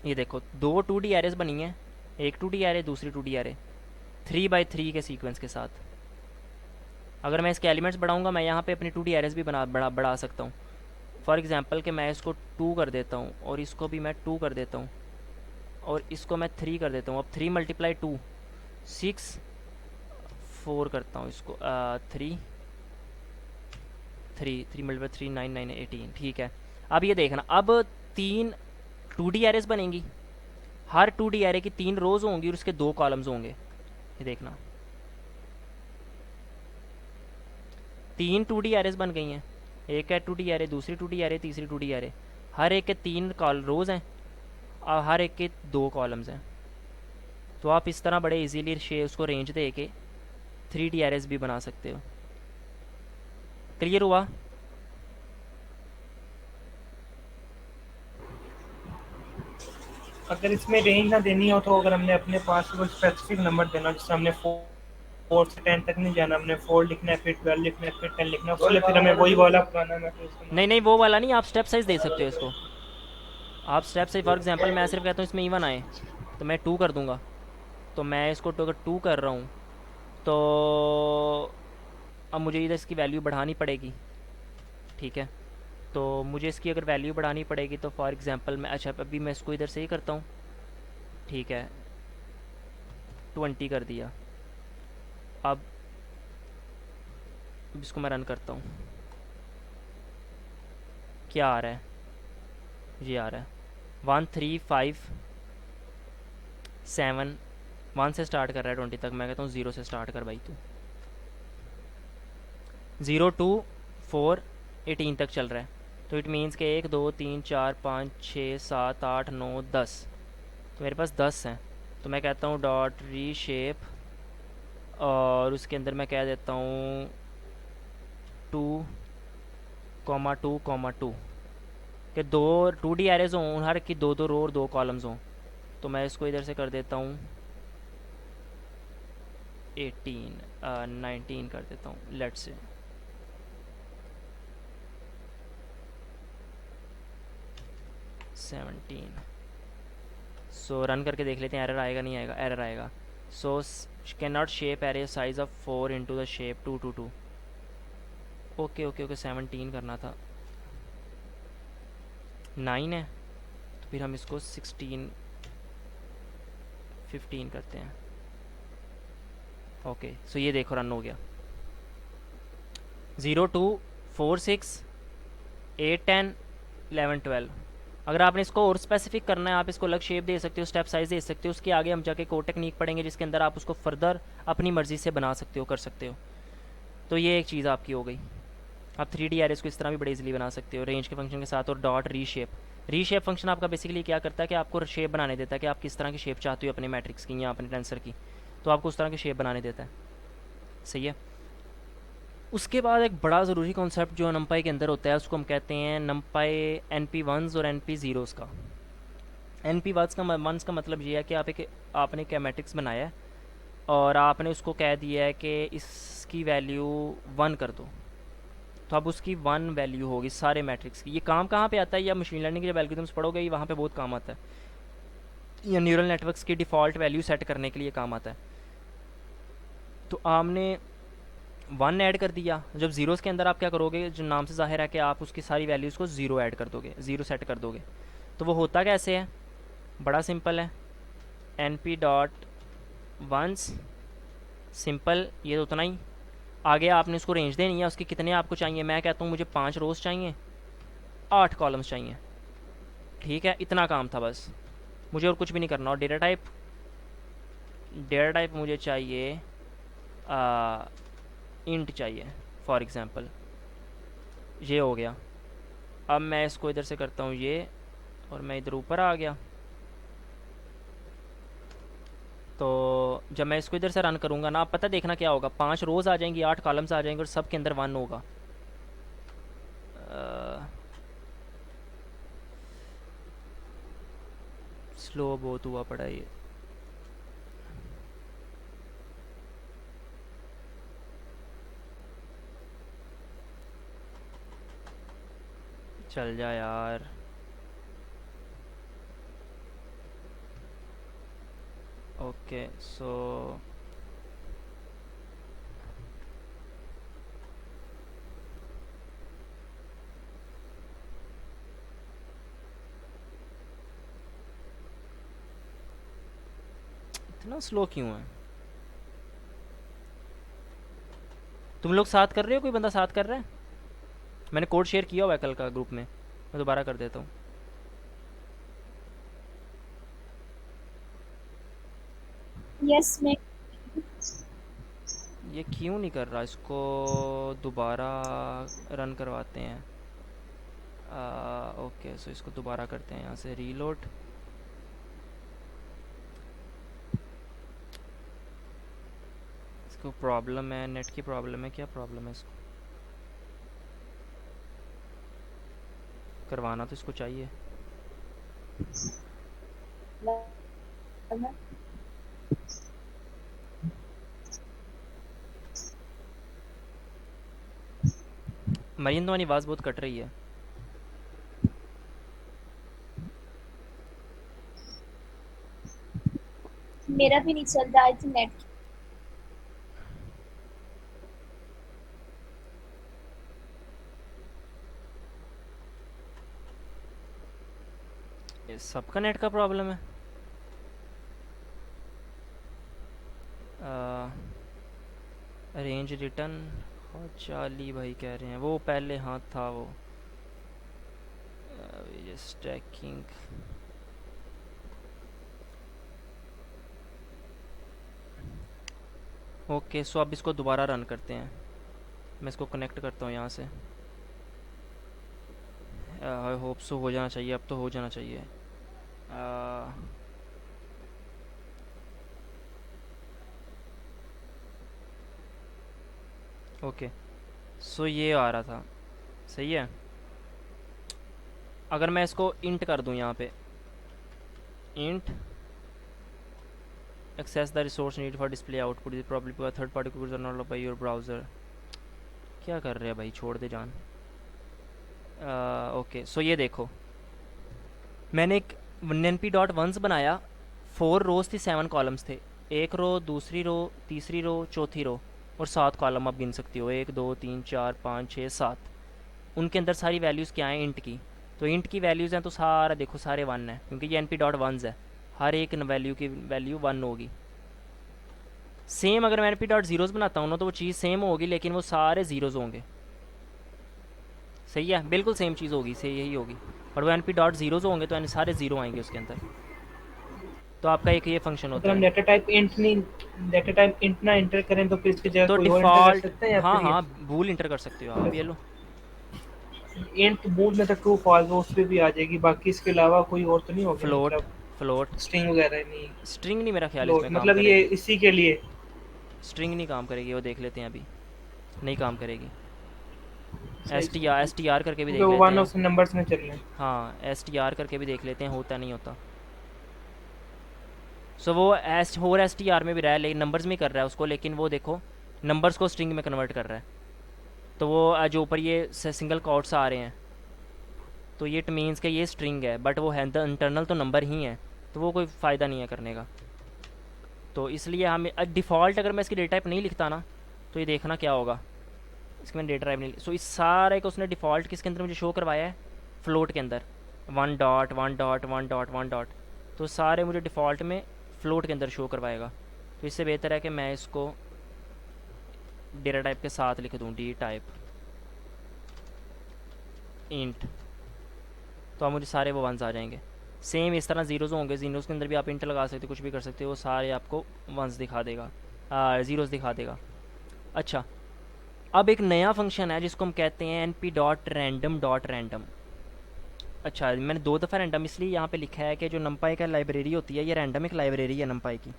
ये देखो 2 2D एरेस बनी है, एक 2D एरे दूसरी 2D एरे 3x3 के सीक्वेंस के साथ। अगर मैं इसके एलिमेंट्स बढ़ाऊंगा, मैं यहाँ पे अपनी 2D एरेस भी बढ़ा सकता हूँ। फॉर एग्ज़ाम्पल कि मैं इसको 2 कर देता हूँ और इसको भी मैं 2 कर देता हूँ और इसको मैं 3 कर देता हूँ। अब 3 × 2 6, 4 करता हूँ इसको 3 3 3 × 3 9 9 18। ठीक है, अब ये देखना, अब 3 2D एरेस बनेंगी, हर 2D एरे की 3 रोज़ होंगी और उसके 2 कॉलम्स होंगे। ये देखना 3 2D एरेस बन गई हैं, एक है 2D एरे, दूसरी 2D एरे, तीसरी 2D एरे। हर एक के 3 रोज़ हैं और हर एक के 2 कॉलम्स हैं। तो आप इस तरह बड़े इजीली उसको रेंज दे के 3D एरेस भी बना सकते हो। क्लियर हुआ? अगर इसमें रेंज ना देनी हो तो अगर हमने अपने पास कोई स्पेसिफिक नंबर देना, जैसे हमने 4 से 10 तक नहीं जाना, हमने 4 लिखना है, फिर 12 लिखना है, फिर 10 लिखना है, उसके लिए फिर हमें वही वाला पुराना मैट्रिक्स। नहीं नहीं, वो वाला नहीं, आप स्टेप साइज़ दे सकते हो इसको। आप स्टेप साइज फॉर एग्जांपल मैं सिर्फ कहता हूँ इसमें इवन आए तो मैं 2 कर दूंगा। तो मैं इसको अगर 2 कर रहा हूँ तो अब मुझे इधर इसकी वैल्यू बढ़ानी पड़ेगी। ठीक है, तो मुझे इसकी अगर वैल्यू बढ़ानी पड़ेगी तो फॉर एग्ज़ाम्पल मैं, अच्छा अभी मैं इसको इधर से ही करता हूँ। ठीक है, 20 कर दिया। अब इसको मैं रन करता हूँ, क्या आ रहा है, ये आ रहा है 1 3 5 7। 1 से स्टार्ट कर रहा है 20 तक। मैं कहता हूँ 0 से स्टार्ट कर भाई तू। 0 2 4 18 तक चल रहा है। तो इट मीन्स के 1 2 3 4 5 6 7 8 9 10, तो मेरे पास 10 हैं। तो मैं कहता हूँ डॉट रीशेप और उसके अंदर मैं कह देता हूँ 2 2 2 कि 2 2D एरेज हों, हर की 2 2 रो और 2 कॉलम्स हों। तो मैं इसको इधर से कर देता हूँ 19 कर देता हूँ, लेट से 17। सो रन करके देख लेते हैं एरर आएगा नहीं आएगा। एरर आएगा। So can not shape array size of 4 into the shape 2 2 2। Okay okay okay, 17 करना था, 9 है तो फिर हम इसको 16 15 करते हैं। ओके, सो ये देखो रन हो गया। 0 2 4 6 8 10 11 12। अगर आपने इसको और स्पेसिफिक करना है, आप इसको अलग शेप दे सकते हो, स्टेप साइज दे सकते हो। उसके आगे हम जाके कोड टेक्निक पढ़ेंगे जिसके अंदर आप उसको फर्दर अपनी मर्ज़ी से बना सकते हो, कर सकते हो। तो ये एक चीज़ आपकी हो गई। आप 3D एरेस को इस तरह भी बड़े इजीली बना सकते हो रेंज के फंक्शन के साथ। और डॉट रीशेप फंक्शन आपका बेसिकली क्या करता है कि आपको शेप बनाने देता है कि आप किस तरह की शेप चाहते हो अपने मैट्रिक्स की या अपने टेंसर की, तो आपको उस तरह की शेप बनाने देता है। सही है। उसके बाद एक बड़ा ज़रूरी कॉन्सेप्ट जो नमपाई के अंदर होता है उसको हम कहते हैं नमपाई NP1s और NP0s का। NP1s का मतलब ये है कि आपने एक मैट्रिक्स बनाया है और आपने उसको कह दिया है कि इसकी वैल्यू 1 कर दो, तो अब उसकी 1 वैल्यू होगी सारे मैट्रिक्स की। ये काम कहाँ पे आता है, या मशीन लर्निंग के जब एल्गोरिथम्स पढ़ोगे वहाँ पे बहुत काम आता है, या न्यूरल नेटवर्क्स की डिफ़ॉल्ट वैल्यू सेट करने के लिए काम आता है। तो आपने 1 ऐड कर दिया, जब ज़ीरोज़ के अंदर आप क्या करोगे, जो नाम से ज़ाहिर है कि आप उसकी सारी वैल्यूज़ को ज़ीरो ऐड कर दोगे, ज़ीरो सेट कर दोगे। तो वो होता कैसे है, बड़ा सिंपल है, N P dot ones, simple, ये तो उतना ही। आगे आपने उसको रेंज देनी है, उसके कितने आपको चाहिए। मैं कहता हूँ मुझे 5 रोज़ चाहिए, 8 कॉलम्स चाहिए, ठीक है, इतना काम था बस, मुझे और कुछ भी नहीं करना। और डेटा टाइप मुझे चाहिए इंट चाहिए फॉर एग्ज़ाम्पल, ये हो गया। अब मैं इसको इधर से करता हूँ ये, और मैं इधर ऊपर आ गया। तो जब मैं इसको इधर से रन करूँगा ना, आप पता देखना क्या होगा, 5 रोज़ आ जाएंगी, 8 कॉलम्स आ जाएंगे, और सब के अंदर 1 होगा। स्लो बहुत हुआ पड़ा ये। चल जा यार। ओके सो इतना स्लो क्यों है? तुम लोग साथ कर रहे हो, कोई बंदा साथ कर रहा है? मैंने कोड शेयर किया हुआ है कल का ग्रुप में, मैं दोबारा कर देता हूँ। यस मैं ये क्यों नहीं कर रहा, इसको दोबारा रन करवाते हैं। ओके सो इसको दोबारा करते हैं यहाँ से रीलोड। इसको प्रॉब्लम है, नेट की प्रॉब्लम है, क्या प्रॉब्लम है इसको? करवाना तो इसको चाहिए। मरीन तुम्हारी आवाज़ बहुत कट रही है। मेरा भी नहीं चल रहा है नेट। ये सबका नेट का प्रॉब्लम है। रेंज रिटर्न और चाली भाई कह रहे हैं, वो पहले हाथ था वो स्टैकिंग। ओके सो अब इसको दोबारा रन करते हैं। मैं इसको कनेक्ट करता हूँ यहाँ से। आई होप सो हो जाना चाहिए, अब तो हो जाना चाहिए। ओके सो ये आ रहा था, सही है। अगर मैं इसको इंट कर दूँ यहाँ पे, इंट access the resource need for display output is problem third party cookies are not by your browser. क्या कर रहे हैं भाई, छोड़ दे जान। ओके सो ये देखो, मैंने एक NP डॉट वंस बनाया, 4 रोज़ थी, 7 कॉलम्स थे, एक रो, दूसरी रो, तीसरी रो, चौथी रो, और 7 कॉलम आप गिन सकती हो, 1 2 3 4 5 6 7। उनके अंदर सारी वैल्यूज़ क्या हैं, इंट की। तो इंट की वैल्यूज़ हैं तो सारा देखो सारे 1 है, क्योंकि ये NP डॉट वंस है, हर एक वैल्यू की वैल्यू 1 होगी। सेम अगर मैं NP डॉट ज़ीरोज़ बनाता हूँ ना, तो वो चीज़ सेम होगी, लेकिन वो सारे ज़ीरोज़ होंगे। सही है, बिल्कुल सेम चीज़ होगी, से यही होगी। और वो NP डॉट ज़ीरोज़ होंगे तो सारे ज़ीरो आएंगे उसके अंदर। तो आपका एक ये फंक्शन होता मतलब है। डेटा टाइप इंट ना इंटर करें तो फिर इसकी जगह तो कोई और इंटर कर डिफ़ॉल्ट, सकते हैं, या हाँ फिर ये हाँ, बूल इंटर कर सकते हो आप, ये लो। इंट बूल में तो ट्रू फॉल्स वो उस पे भी आ जाएगी, बाकी इसके अलावा कोई और तो नहीं होगा, फ्लोट, मतलब फ्लोट स्ट्रिंग वगैरह नहीं? स्ट्रिंग नहीं, मेरा ख्याल फ्लोट इसमें काम मतलब ये करेगी। इसी के लिए। स्ट्रिंग नहीं काम करेगी, वो देख लेते हैं अभी, नहीं काम करेगी। सही एस टी आर करके भी क्योंकि देख वो लेते वन हैं। ऑफ नंबर्स में चल रहे हैं। हाँ, STR करके भी देख लेते हैं, होता नहीं होता। सो वो STR में भी रहा है, लेकिन नंबर्स में कर रहा है उसको, लेकिन वो देखो नंबर्स को स्ट्रिंग में कन्वर्ट कर रहा है। तो वो जो ऊपर ये सिंगल कोट्स आ रहे हैं, तो ये इट मीन्स कि ये स्ट्रिंग है, बट वो है इंटरनल तो नंबर ही है, तो वो कोई फ़ायदा नहीं है करने का। तो इसलिए हम डिफ़ॉल्ट अगर मैं इसकी डेटा टाइप नहीं लिखता ना, तो ये देखना क्या होगा, इसके मैंने डेटा टाइप नहीं। सो इस सारे को उसने डिफ़ॉल्ट किसके अंदर मुझे शो करवाया है, फ्लोट के अंदर, 1 डॉट 1 डॉट 1 डॉट 1 डॉट, तो सारे मुझे डिफ़ॉल्ट में फ्लोट के अंदर शो करवाएगा। तो इससे बेहतर है कि मैं इसको डेटा टाइप के साथ लिख दूँ, डी टाइप इंट, तो अब मुझे सारे वो वंस आ जाएंगे। सेम इस तरह ज़ीरोज़ होंगे, ज़ीरोज़ के अंदर भी आप इंट लगा सकते हो, कुछ भी कर सकते हो, वो सारे आपको वंस दिखा देगा, ज़ीरोज़ दिखा देगा। अच्छा, अब एक नया फंक्शन है जिसको हम कहते हैं np.random.random। अच्छा, मैंने 2 दफ़ा रैंडम इसलिए यहाँ पे लिखा है कि जो नंपाई का लाइब्रेरी होती है, ये रैंडम एक लाइब्रेरी है नंपाई की।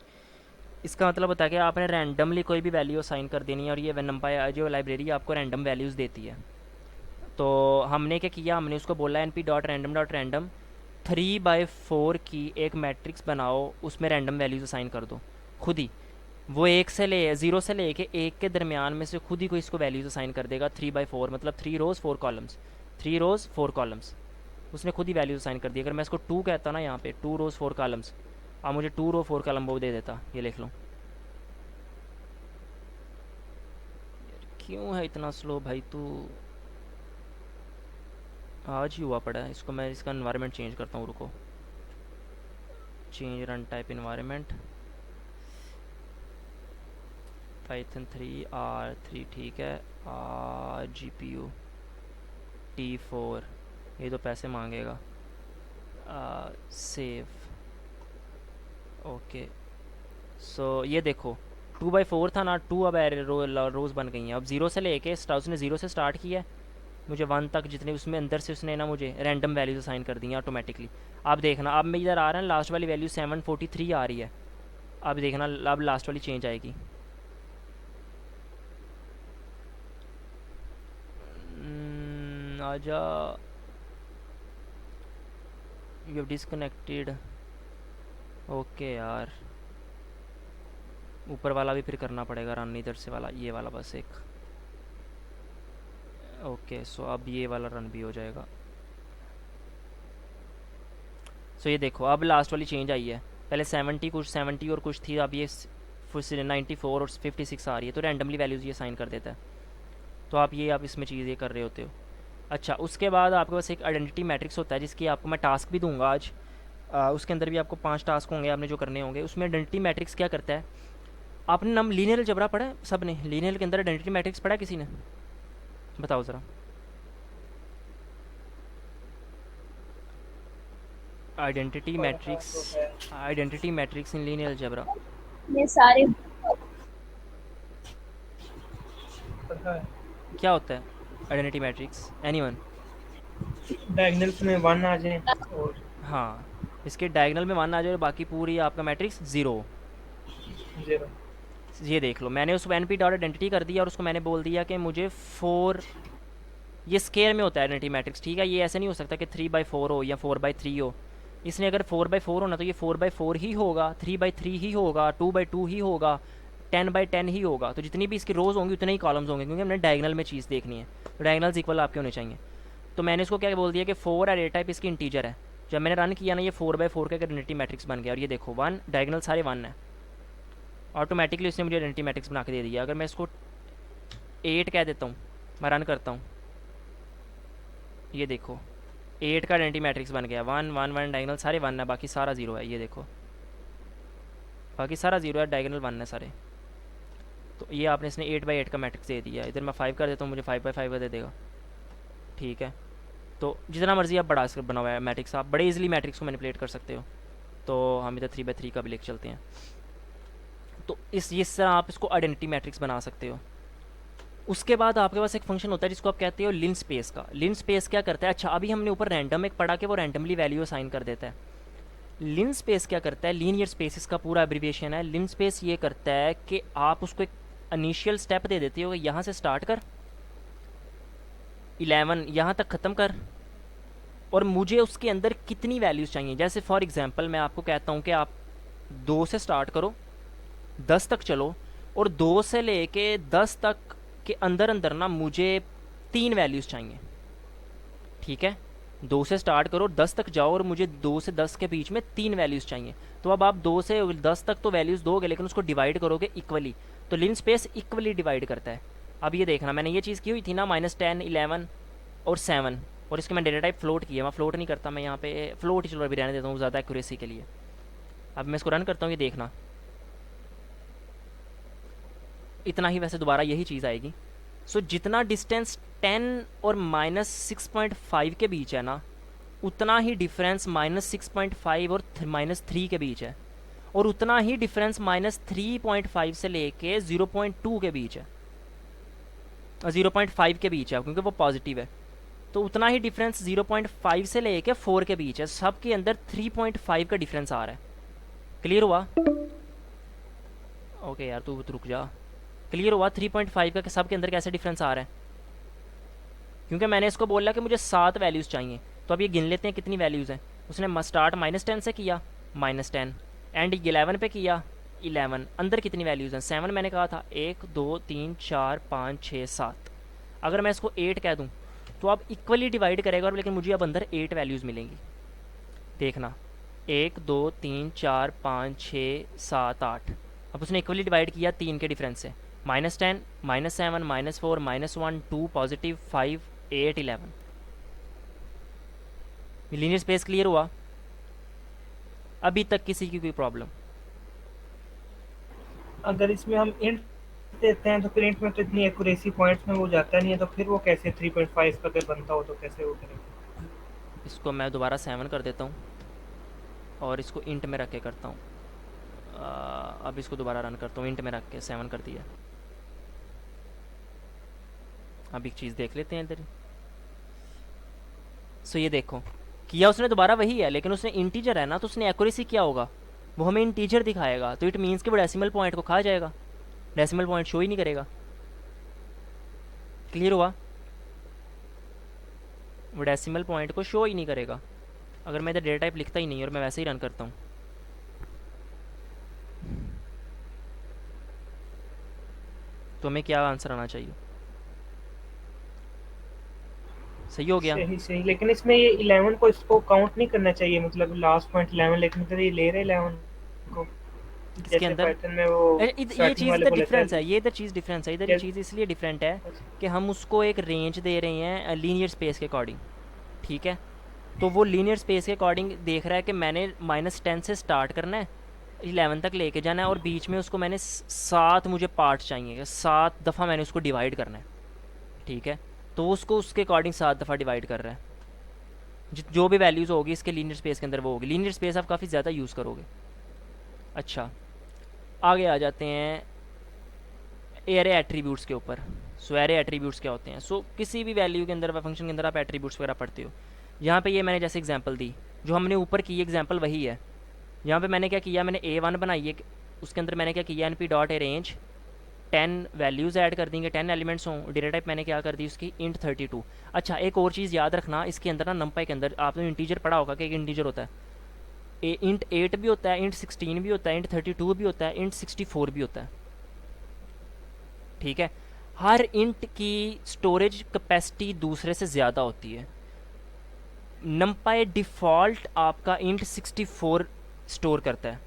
इसका मतलब होता है कि आपने रैंडमली कोई भी वैल्यू असाइन कर देनी है, और ये नंपाई जो लाइब्रेरी आपको रैंडम वैल्यूज़ देती है। तो हमने क्या किया, हमने उसको बोला np.random.random 3/4 की एक मैट्रिक्स बनाओ, उसमें रैंडम वैल्यूज़ असाइन कर दो खुद ही। वो 0 से ले के 1 के दरमियान में से खुद ही कोई इसको वैल्यूज़ असाइन कर देगा। 3/4 मतलब 3 रोज़ 4 कॉलम्स, 3 रोज़ 4 कॉलम्स, उसने खुद ही वैल्यूज़ असाइन कर दी। अगर मैं इसको 2 कहता ना यहाँ पे, 2 रोज़ 4 कॉलम्स, आप मुझे 2 रो 4 कॉलम वो दे देता। ये लिख लो। क्यों है इतना स्लो भाई तू, आज ही हुआ पड़ा है। इसको मैं इसका इन्वायरमेंट चेंज करता हूँ, रुको, change run type environment, Python 3 R3 ठीक है, GPU T4, ये तो पैसे मांगेगा, सेव, ओके। सो ये देखो 2/4 था ना, 2 अब रोज़ बन गई हैं। अब 0 से लेके उसने 0 से स्टार्ट किया है, मुझे 1 तक जितने उसमें अंदर से उसने ना मुझे रैंडम वैल्यूज असाइन कर दी हैं ऑटोमेटिकली। आप देखना, अब मैं इधर आ रहा है लास्ट वाली वैल्यू 743 आ रही है। अब देखना अब लास्ट वाली चेंज आएगी। आजा, यू हैव डिसकनेक्टेड, ओके यार, ऊपर वाला भी फिर करना पड़ेगा रन, इधर से वाला, ये वाला बस एक, ओके। सो अब ये वाला रन भी हो जाएगा। सो ये देखो अब लास्ट वाली चेंज आई है, पहले 70 और कुछ थी, अब ये 94 और 56 आ रही है, तो रैंडमली वैल्यूज़ ये साइन कर देता है। तो आप इसमें चीज़ ये कर रहे होते हो। अच्छा, उसके बाद आपके पास एक आइडेंटिटी मैट्रिक्स होता है, जिसकी आपको मैं टास्क भी दूंगा आज। उसके अंदर भी आपको 5 टास्क होंगे आपने जो करने होंगे। उसमें आइडेंटिटी मैट्रिक्स क्या करता है, आपने नाम लीनियर अलजेब्रा पढ़ा है सब ने, लीनियर के अंदर आइडेंटिटी मैट्रिक्स पढ़ा है किसी ने, बताओ ज़रा। Identity matrix in linear algebra ये सारे पता है क्या होता है आइडेंटिटी मैट्रिक्स, एनीवन? डायगोनल्स में 1 आ जाए और हाँ, इसके डायगोनल में 1 आ जाए और बाकी पूरी आपका मैट्रिक्स 0। 0। ये देख लो, मैंने उसको np.identity कर दिया और उसको मैंने बोल दिया कि मुझे 4, ये स्केयर में होता है आइडेंटिटी मैट्रिक्स, ठीक है। ये ऐसे नहीं हो सकता कि 3/4 हो या 4/3 हो। इसने अगर 4/4 होना तो ये 4/4 ही होगा, 3/3 ही होगा, 2/2 ही होगा, 10/10 ही होगा। तो जितनी भी इसकी रोज़ होंगी उतने ही कॉलम्स होंगे, क्योंकि हमने डायगनल में चीज़ देखनी है, तो डायगनल्स इक्वल आपके होने चाहिए। तो मैंने इसको क्या बोल दिया कि 4 है, डेटा टाइप इसकी इंटीजर है। जब मैंने रन किया ना, ये 4/4 का आइडेंटिटी मैट्रिक्स बन गया। और ये देखो 1, डायगनल सारे 1 है, ऑटोमेटिकली इसने मुझे आइडेंटिटी मैट्रिक्स बना के दे दिया। अगर मैं इसको 8 कह देता हूँ, मैं रन करता हूँ, ये देखो 8 का आइडेंटिटी मैट्रिक्स बन गया। 1 1 1, डायगनल सारे 1 है, बाकी सारा 0 है। ये देखो बाकी सारा 0 है, डायगनल 1 है सारे। तो ये आपने इसने 8/8 का मैट्रिक्स दे दिया। इधर मैं 5 कर देता हूँ, मुझे 5/5 का दे देगा, ठीक है। तो जितना मर्जी आप बड़ा बना हुआ है मैट्रिक्स, आप बड़े इजीली मैट्रिक्स को मैनिपुलेट कर सकते हो। तो हम इधर 3/3 का भी लेके चलते हैं। तो इस तरह आप इसको आइडेंटिटी मैट्रिक्स बना सकते हो। उसके बाद आपके पास एक फंक्शन होता है जिसको आप कहते हो लिन स्पेस का। लिन स्पेस क्या करता है, अच्छा अभी हमने ऊपर रैंडम एक पढ़ा कि वो रैंडमली वैल्यू असाइन कर देता है। लिन स्पेस क्या करता है, लीनियर स्पेसिस का पूरा एब्रीविएशन है। लिन स्पेस ये करता है कि आप उसको एक इनिशियल स्टेप दे देते हो, यहाँ से स्टार्ट कर 11 यहाँ तक ख़त्म कर, और मुझे उसके अंदर कितनी वैल्यूज़ चाहिए। जैसे फॉर एग्जांपल मैं आपको कहता हूँ कि आप 2 से स्टार्ट करो, 10 तक चलो, और 2 से लेके 10 तक के अंदर अंदर ना मुझे 3 वैल्यूज़ चाहिए, ठीक है। 2 से स्टार्ट करो, 10 तक जाओ, और मुझे 2 से 10 के बीच में 3 वैल्यूज़ चाहिए। तो अब आप 2 से 10 तक तो वैल्यूज़ दोगे, लेकिन उसको डिवाइड करोगे इक्वली, तो लिन स्पेस इक्वली डिवाइड करता है। अब ये देखना, मैंने ये चीज़ की हुई थी ना, -10, 11 और 7, और इसके मैं डेटा टाइप फ्लोट किया, मैं फ्लोट नहीं करता, मैं यहाँ पे फ्लोट ही चलो अभी रहने देता हूँ ज़्यादा एक्यूरेसी के लिए। अब मैं इसको रन करता हूँ, ये देखना इतना ही, वैसे दोबारा यही चीज़ आएगी। सो जितना डिस्टेंस 10 और -6.5 के बीच है ना, उतना ही डिफरेंस -6.5 और -3 के बीच है, और उतना ही डिफरेंस -3.5 से लेके 0.2 के बीच है, 0.5 के बीच है, क्योंकि वो पॉजिटिव है। तो उतना ही डिफरेंस 0.5 से लेके 4 के बीच है, सब के अंदर 3.5 का डिफरेंस आ रहा है। क्लियर हुआ? ओके यार तू रुक जा। क्लियर हुआ 3.5 का सब के अंदर कैसे डिफरेंस आ रहा है? क्योंकि मैंने इसको बोला कि मुझे 7 वैल्यूज़ चाहिए, तो अब ये गिन लेते हैं कितनी वैल्यूज़ हैं। उसने स्टार्ट -10 से किया, -10, एंड 11 पे किया, 11, अंदर कितनी वैल्यूज़ हैं? 7 मैंने कहा था, 1 2 3 4 5 6 7। अगर मैं इसको 8 कह दूँ तो अब इक्वली डिवाइड करेगा, और लेकिन मुझे अब अंदर 8 वैल्यूज़ मिलेंगी। देखना, 1 2 3 4 5 6 7 8। अब उसने इक्वली डिवाइड किया 3 के डिफरेंस से, -10, -7, -4, -1, 2, पॉजिटिव, 5, 8, 11। लीनियर स्पेस क्लियर हुआ? अभी तक किसी की कोई प्रॉब्लम? अगर इसमें हम इंट देते हैं तो फिर इंट में तो इतनी एक्यूरेसी पॉइंट्स में वो जाता नहीं है, तो फिर वो कैसे 3.5 का अगर बनता हो तो कैसे वो करेगा? इसको मैं दोबारा 7 कर देता हूँ, और इसको इंट में रख के करता हूँ। अब इसको दोबारा रन करता हूँ, इंट में रख के 7 कर दिया। अब एक चीज़ देख लेते हैं इधर। सो ये देखो, किया उसने दोबारा वही है, लेकिन उसने इंटीजर है ना, तो उसने एक्यूरेसी क्या होगा, वो हमें इंटीजर दिखाएगा, तो इट मीन्स कि वो डेसिमल पॉइंट को खा जाएगा, डेसिमल पॉइंट शो ही नहीं करेगा। क्लियर हुआ? वो डेसिमल पॉइंट को शो ही नहीं करेगा अगर मैं इधर डेटा टाइप लिखता ही नहीं और मैं वैसे ही रन करता हूँ। तो हमें क्या आंसर आना चाहिए? सही हो गया? सही सही, लेकिन इसमें ये 11 को इसको काउंट नहीं करना चाहिए, मतलब लास्ट पॉइंट 11, लेकिन इधर ये ले रहे 11 को, इसके जैसे अंदर पाइथन में वो ये स्टार्टिंग चीज़ वाले इधर को लेता डिफरेंस है, है। ये इधर चीज़ डिफरेंस है, इधर ये क्या- चीज़ इसलिए डिफरेंट है कि हम उसको एक रेंज दे रहे हैं लीनियर स्पेस के अकॉर्डिंग, ठीक है। तो वो लीनियर स्पेस के अकॉर्डिंग देख रहा है कि मैंने -10 से स्टार्ट करना है, 11 तक लेके जाना है, और बीच में उसको मैंने 7 मुझे पार्ट चाहिए, 7 दफ़ा मैंने उसको डिवाइड करना है, ठीक है। तो उसको उसके अकॉर्डिंग 7 दफ़ा डिवाइड कर रहा है। जो भी वैल्यूज़ होगी इसके लीनियर स्पेस के अंदर वो होगी। लीनियर स्पेस आप काफ़ी ज़्यादा यूज़ करोगे। अच्छा, आगे आ जाते हैं एरे एट्रीब्यूट्स के ऊपर। सो एरे एट्रीब्यूट्स क्या होते हैं? सो किसी भी वैल्यू के अंदर, फंक्शन के अंदर आप एट्रीब्यूट्स वगैरह पढ़ते हो। यहाँ पे ये मैंने जैसे एग्जांपल दी, जो हमने ऊपर की एग्जांपल वही है। यहाँ पे मैंने क्या किया, मैंने A1 बनाई है, उसके अंदर मैंने क्या किया, np.arrange 10 वैल्यूज़ ऐड कर देंगे, 10 एलिमेंट्स हों। डेटा टाइप मैंने क्या कर दी उसकी, int 32। अच्छा, एक और चीज़ याद रखना, इसके अंदर ना नंपाई के अंदर आपने इंटीजर पढ़ा होगा कि एक इंटीजर होता है, int 8 भी होता है, int 16 भी होता है, int 32 भी होता है, int 64 भी होता है, ठीक है। हर इंट की स्टोरेज कैपेसिटी दूसरे से ज़्यादा होती है। नंपाई डिफ़ॉल्ट आपका इंट 64 स्टोर करता है,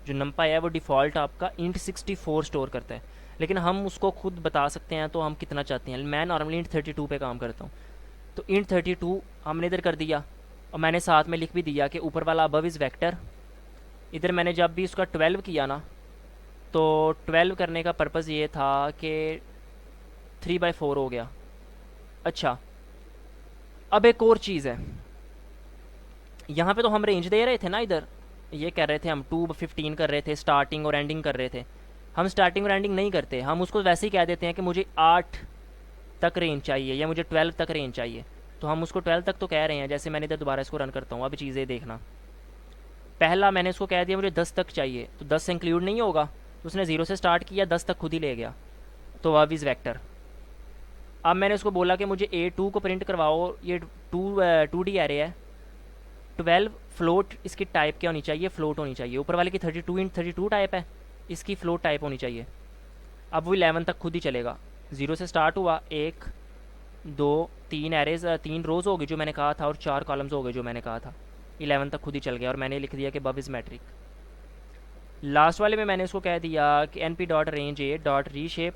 जो नंपाई है वो डिफ़ॉल्ट आपका इंट 64 स्टोर करता है, लेकिन हम उसको खुद बता सकते हैं तो हम कितना चाहते हैं। मैं नॉर्मली इंट 32 पे काम करता हूँ, तो इंट 32 हमने इधर कर दिया, और मैंने साथ में लिख भी दिया कि ऊपर वाला अबव इज़ वेक्टर। इधर मैंने जब भी उसका 12 किया ना, तो 12 करने का पर्पज़ ये था कि 3/4 हो गया। अच्छा, अब एक और चीज़ है, यहाँ पे तो हम रेंज दे रहे थे ना, इधर ये कह रहे थे हम 2 15 कर रहे थे, स्टार्टिंग और एंडिंग कर रहे थे। हम स्टार्टिंग और एंडिंग नहीं करते, हम उसको वैसे ही कह देते हैं कि मुझे 8 तक रेंज चाहिए या मुझे 12 तक रेंज चाहिए, तो हम उसको 12 तक तो कह रहे हैं। जैसे मैंने इधर दोबारा इसको रन करता हूँ, अब चीज़ें देखना। पहला मैंने उसको कह दिया मुझे 10 तक चाहिए, तो 10 से इंक्लूड नहीं होगा, तो उसने 0 से स्टार्ट किया, 10 तक खुद ही ले गया, तो अब इज़ वेक्टर। अब मैंने उसको बोला कि मुझे A2 को प्रिंट करवाओ, ये 2D एरे है, 12 फ्लोट इसकी टाइप क्या होनी चाहिए, फ्लोट होनी चाहिए। ऊपर वाले की 32x32 टाइप है, इसकी फ्लोट टाइप होनी चाहिए। अब वो 11 तक खुद ही चलेगा, 0 से स्टार्ट हुआ, 1 2 3 एरेज 3 रोज़ हो गए जो मैंने कहा था, और 4 कॉलम्स हो गए जो मैंने कहा था। 11 तक खुद ही चल गया, और मैंने लिख दिया कि बब इज़ मैट्रिक। लास्ट वाले में मैंने उसको कह दिया कि n P dot range a dot reshape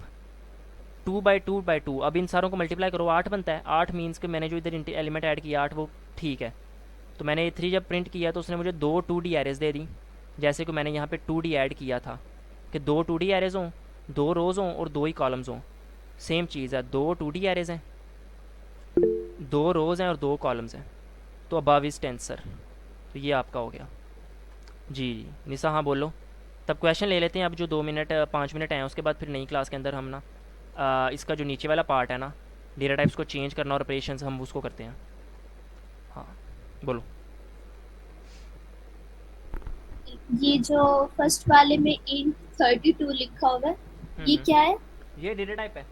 2 by 2 by 2। अब इन सारों को मल्टीप्लाई करो, 8 बनता है। 8 मीन्स कि मैंने जो इधर एलिमेंट ऐड किया 8, वो ठीक है। तो मैंने 3 जब प्रिंट किया तो उसने मुझे 2 2D एरेज दे दी, जैसे कि मैंने यहाँ पे 2D ऐड किया था कि 2 2D एरेज हों, 2 रोज़ हों और 2 ही कॉलम्स हों। सेम चीज़ है, 2 2D एरेज हैं, 2 रोज़ हैं और 2 कॉलम्स हैं। तो अबव इज़ टेंसर। तो ये आपका हो गया जी। निशा हाँ बोलो। तब क्वेश्चन ले लेते हैं अब, जो 2 मिनट 5 मिनट हैं, उसके बाद फिर नई क्लास के अंदर हम ना इसका जो नीचे वाला पार्ट है ना, डेटा टाइप्स को चेंज करना और ऑपरेशंस, हम उसको करते हैं। हाँ बोलो। ये जो फर्स्ट वाले में int 32 लिखा हुआ है, ये क्या है? ये डेटा टाइप है।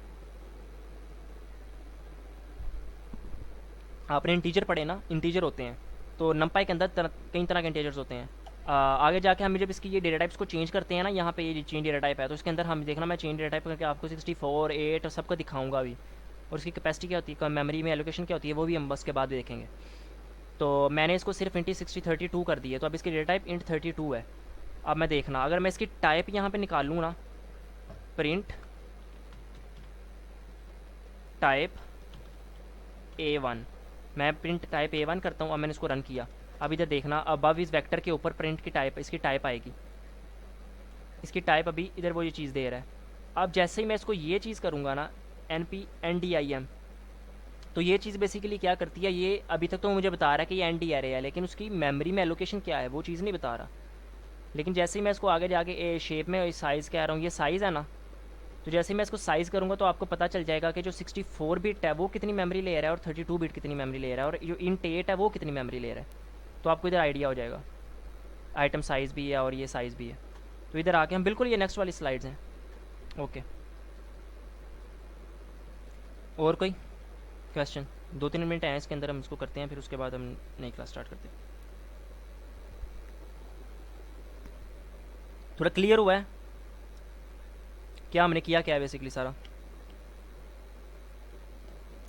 आपने इंटीजर पढ़े ना, इंटीजर होते हैं तो नंपाई के अंदर कई तरह के इंटीजर्स होते हैं। आगे जाके हम जब इसकी ये डेटा टाइप्स को चेंज करते हैं ना, यहाँ पे ये चेंज डेटा टाइप है, तो इसके अंदर हम देखना, मैं चेंज डेटा टाइप करके आपको 64 8 और सबको दिखाऊंगा अभी। और इसकी कैपेसिटी क्या होती है, मेमोरी में एलोकेशन क्या होती है, वो भी हम बस के बाद भी देखेंगे। तो मैंने इसको सिर्फ इंटी 6032 कर दी है, तो अब इसकी डेटा टाइप इंट 32 है। अब मैं देखना, अगर मैं इसकी टाइप यहाँ पे निकालूँ ना, प्रिंट टाइप A1, मैं प्रिंट टाइप A1 करता हूँ। अब मैंने इसको रन किया, अब इधर देखना, अबव इस वेक्टर के ऊपर प्रिंट की टाइप, इसकी टाइप आएगी। इसकी टाइप अभी इधर वो ये चीज़ दे रहा है। अब जैसे ही मैं इसको ये चीज़ करूँगा ना, NPNDIM, तो ये चीज़ बेसिकली क्या करती है, ये अभी तक तो मुझे बता रहा है कि ये ND एरे है, लेकिन उसकी मेमोरी में एलोकेशन क्या है वो चीज़ नहीं बता रहा। लेकिन जैसे ही मैं इसको आगे जाके शेप में साइज़ कह रहा हूँ, ये साइज़ है ना, तो जैसे ही मैं इसको साइज़ करूँगा तो आपको पता चल जाएगा कि जो 64 बिट है वो कितनी मेमोरी ले रहा है, और 32 बिट कितनी मेमोरी ले रहा है, और जो इंट 8 है वो कितनी मेमोरी ले रहा है। तो आपको इधर आइडिया हो जाएगा, आइटम साइज़ भी है और ये साइज़ भी है। तो इधर आके हम बिल्कुल ये नेक्स्ट वाली स्लाइड्स हैं। ओके, और कोई क्वेश्चन? 2-3 मिनट हैं इसके अंदर, हम इसको करते हैं, फिर उसके बाद हम नई क्लास स्टार्ट करते हैं। थोड़ा क्लियर हुआ है क्या हमने किया, क्या है बेसिकली सारा?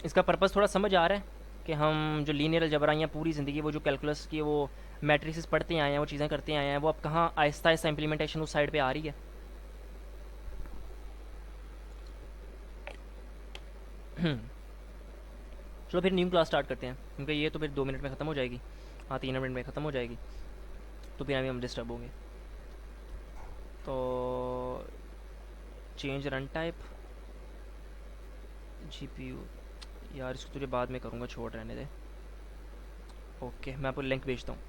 इसका पर्पस थोड़ा समझ आ रहा है कि हम जो लीनियर अलजबरा या पूरी ज़िंदगी वो जो कैलकुलस की वो मैट्रिसेस पढ़ते आए हैं, वो चीज़ें करते आए हैं, वो अब कहाँ आहिस्ता आहिस्ता इम्प्लीमेंटेशन उस साइड पे आ रही है। चलो फिर न्यू क्लास स्टार्ट करते हैं, क्योंकि ये तो फिर 2 मिनट में ख़त्म हो जाएगी। हाँ 3 मिनट में ख़त्म हो जाएगी, तो फिर अभी हम डिस्टर्ब होंगे। तो चेंज रन टाइप GPU, यार इसको तुझे बाद में करूँगा, छोड़ रहने दे। ओके, मैं आपको लिंक भेजता हूँ।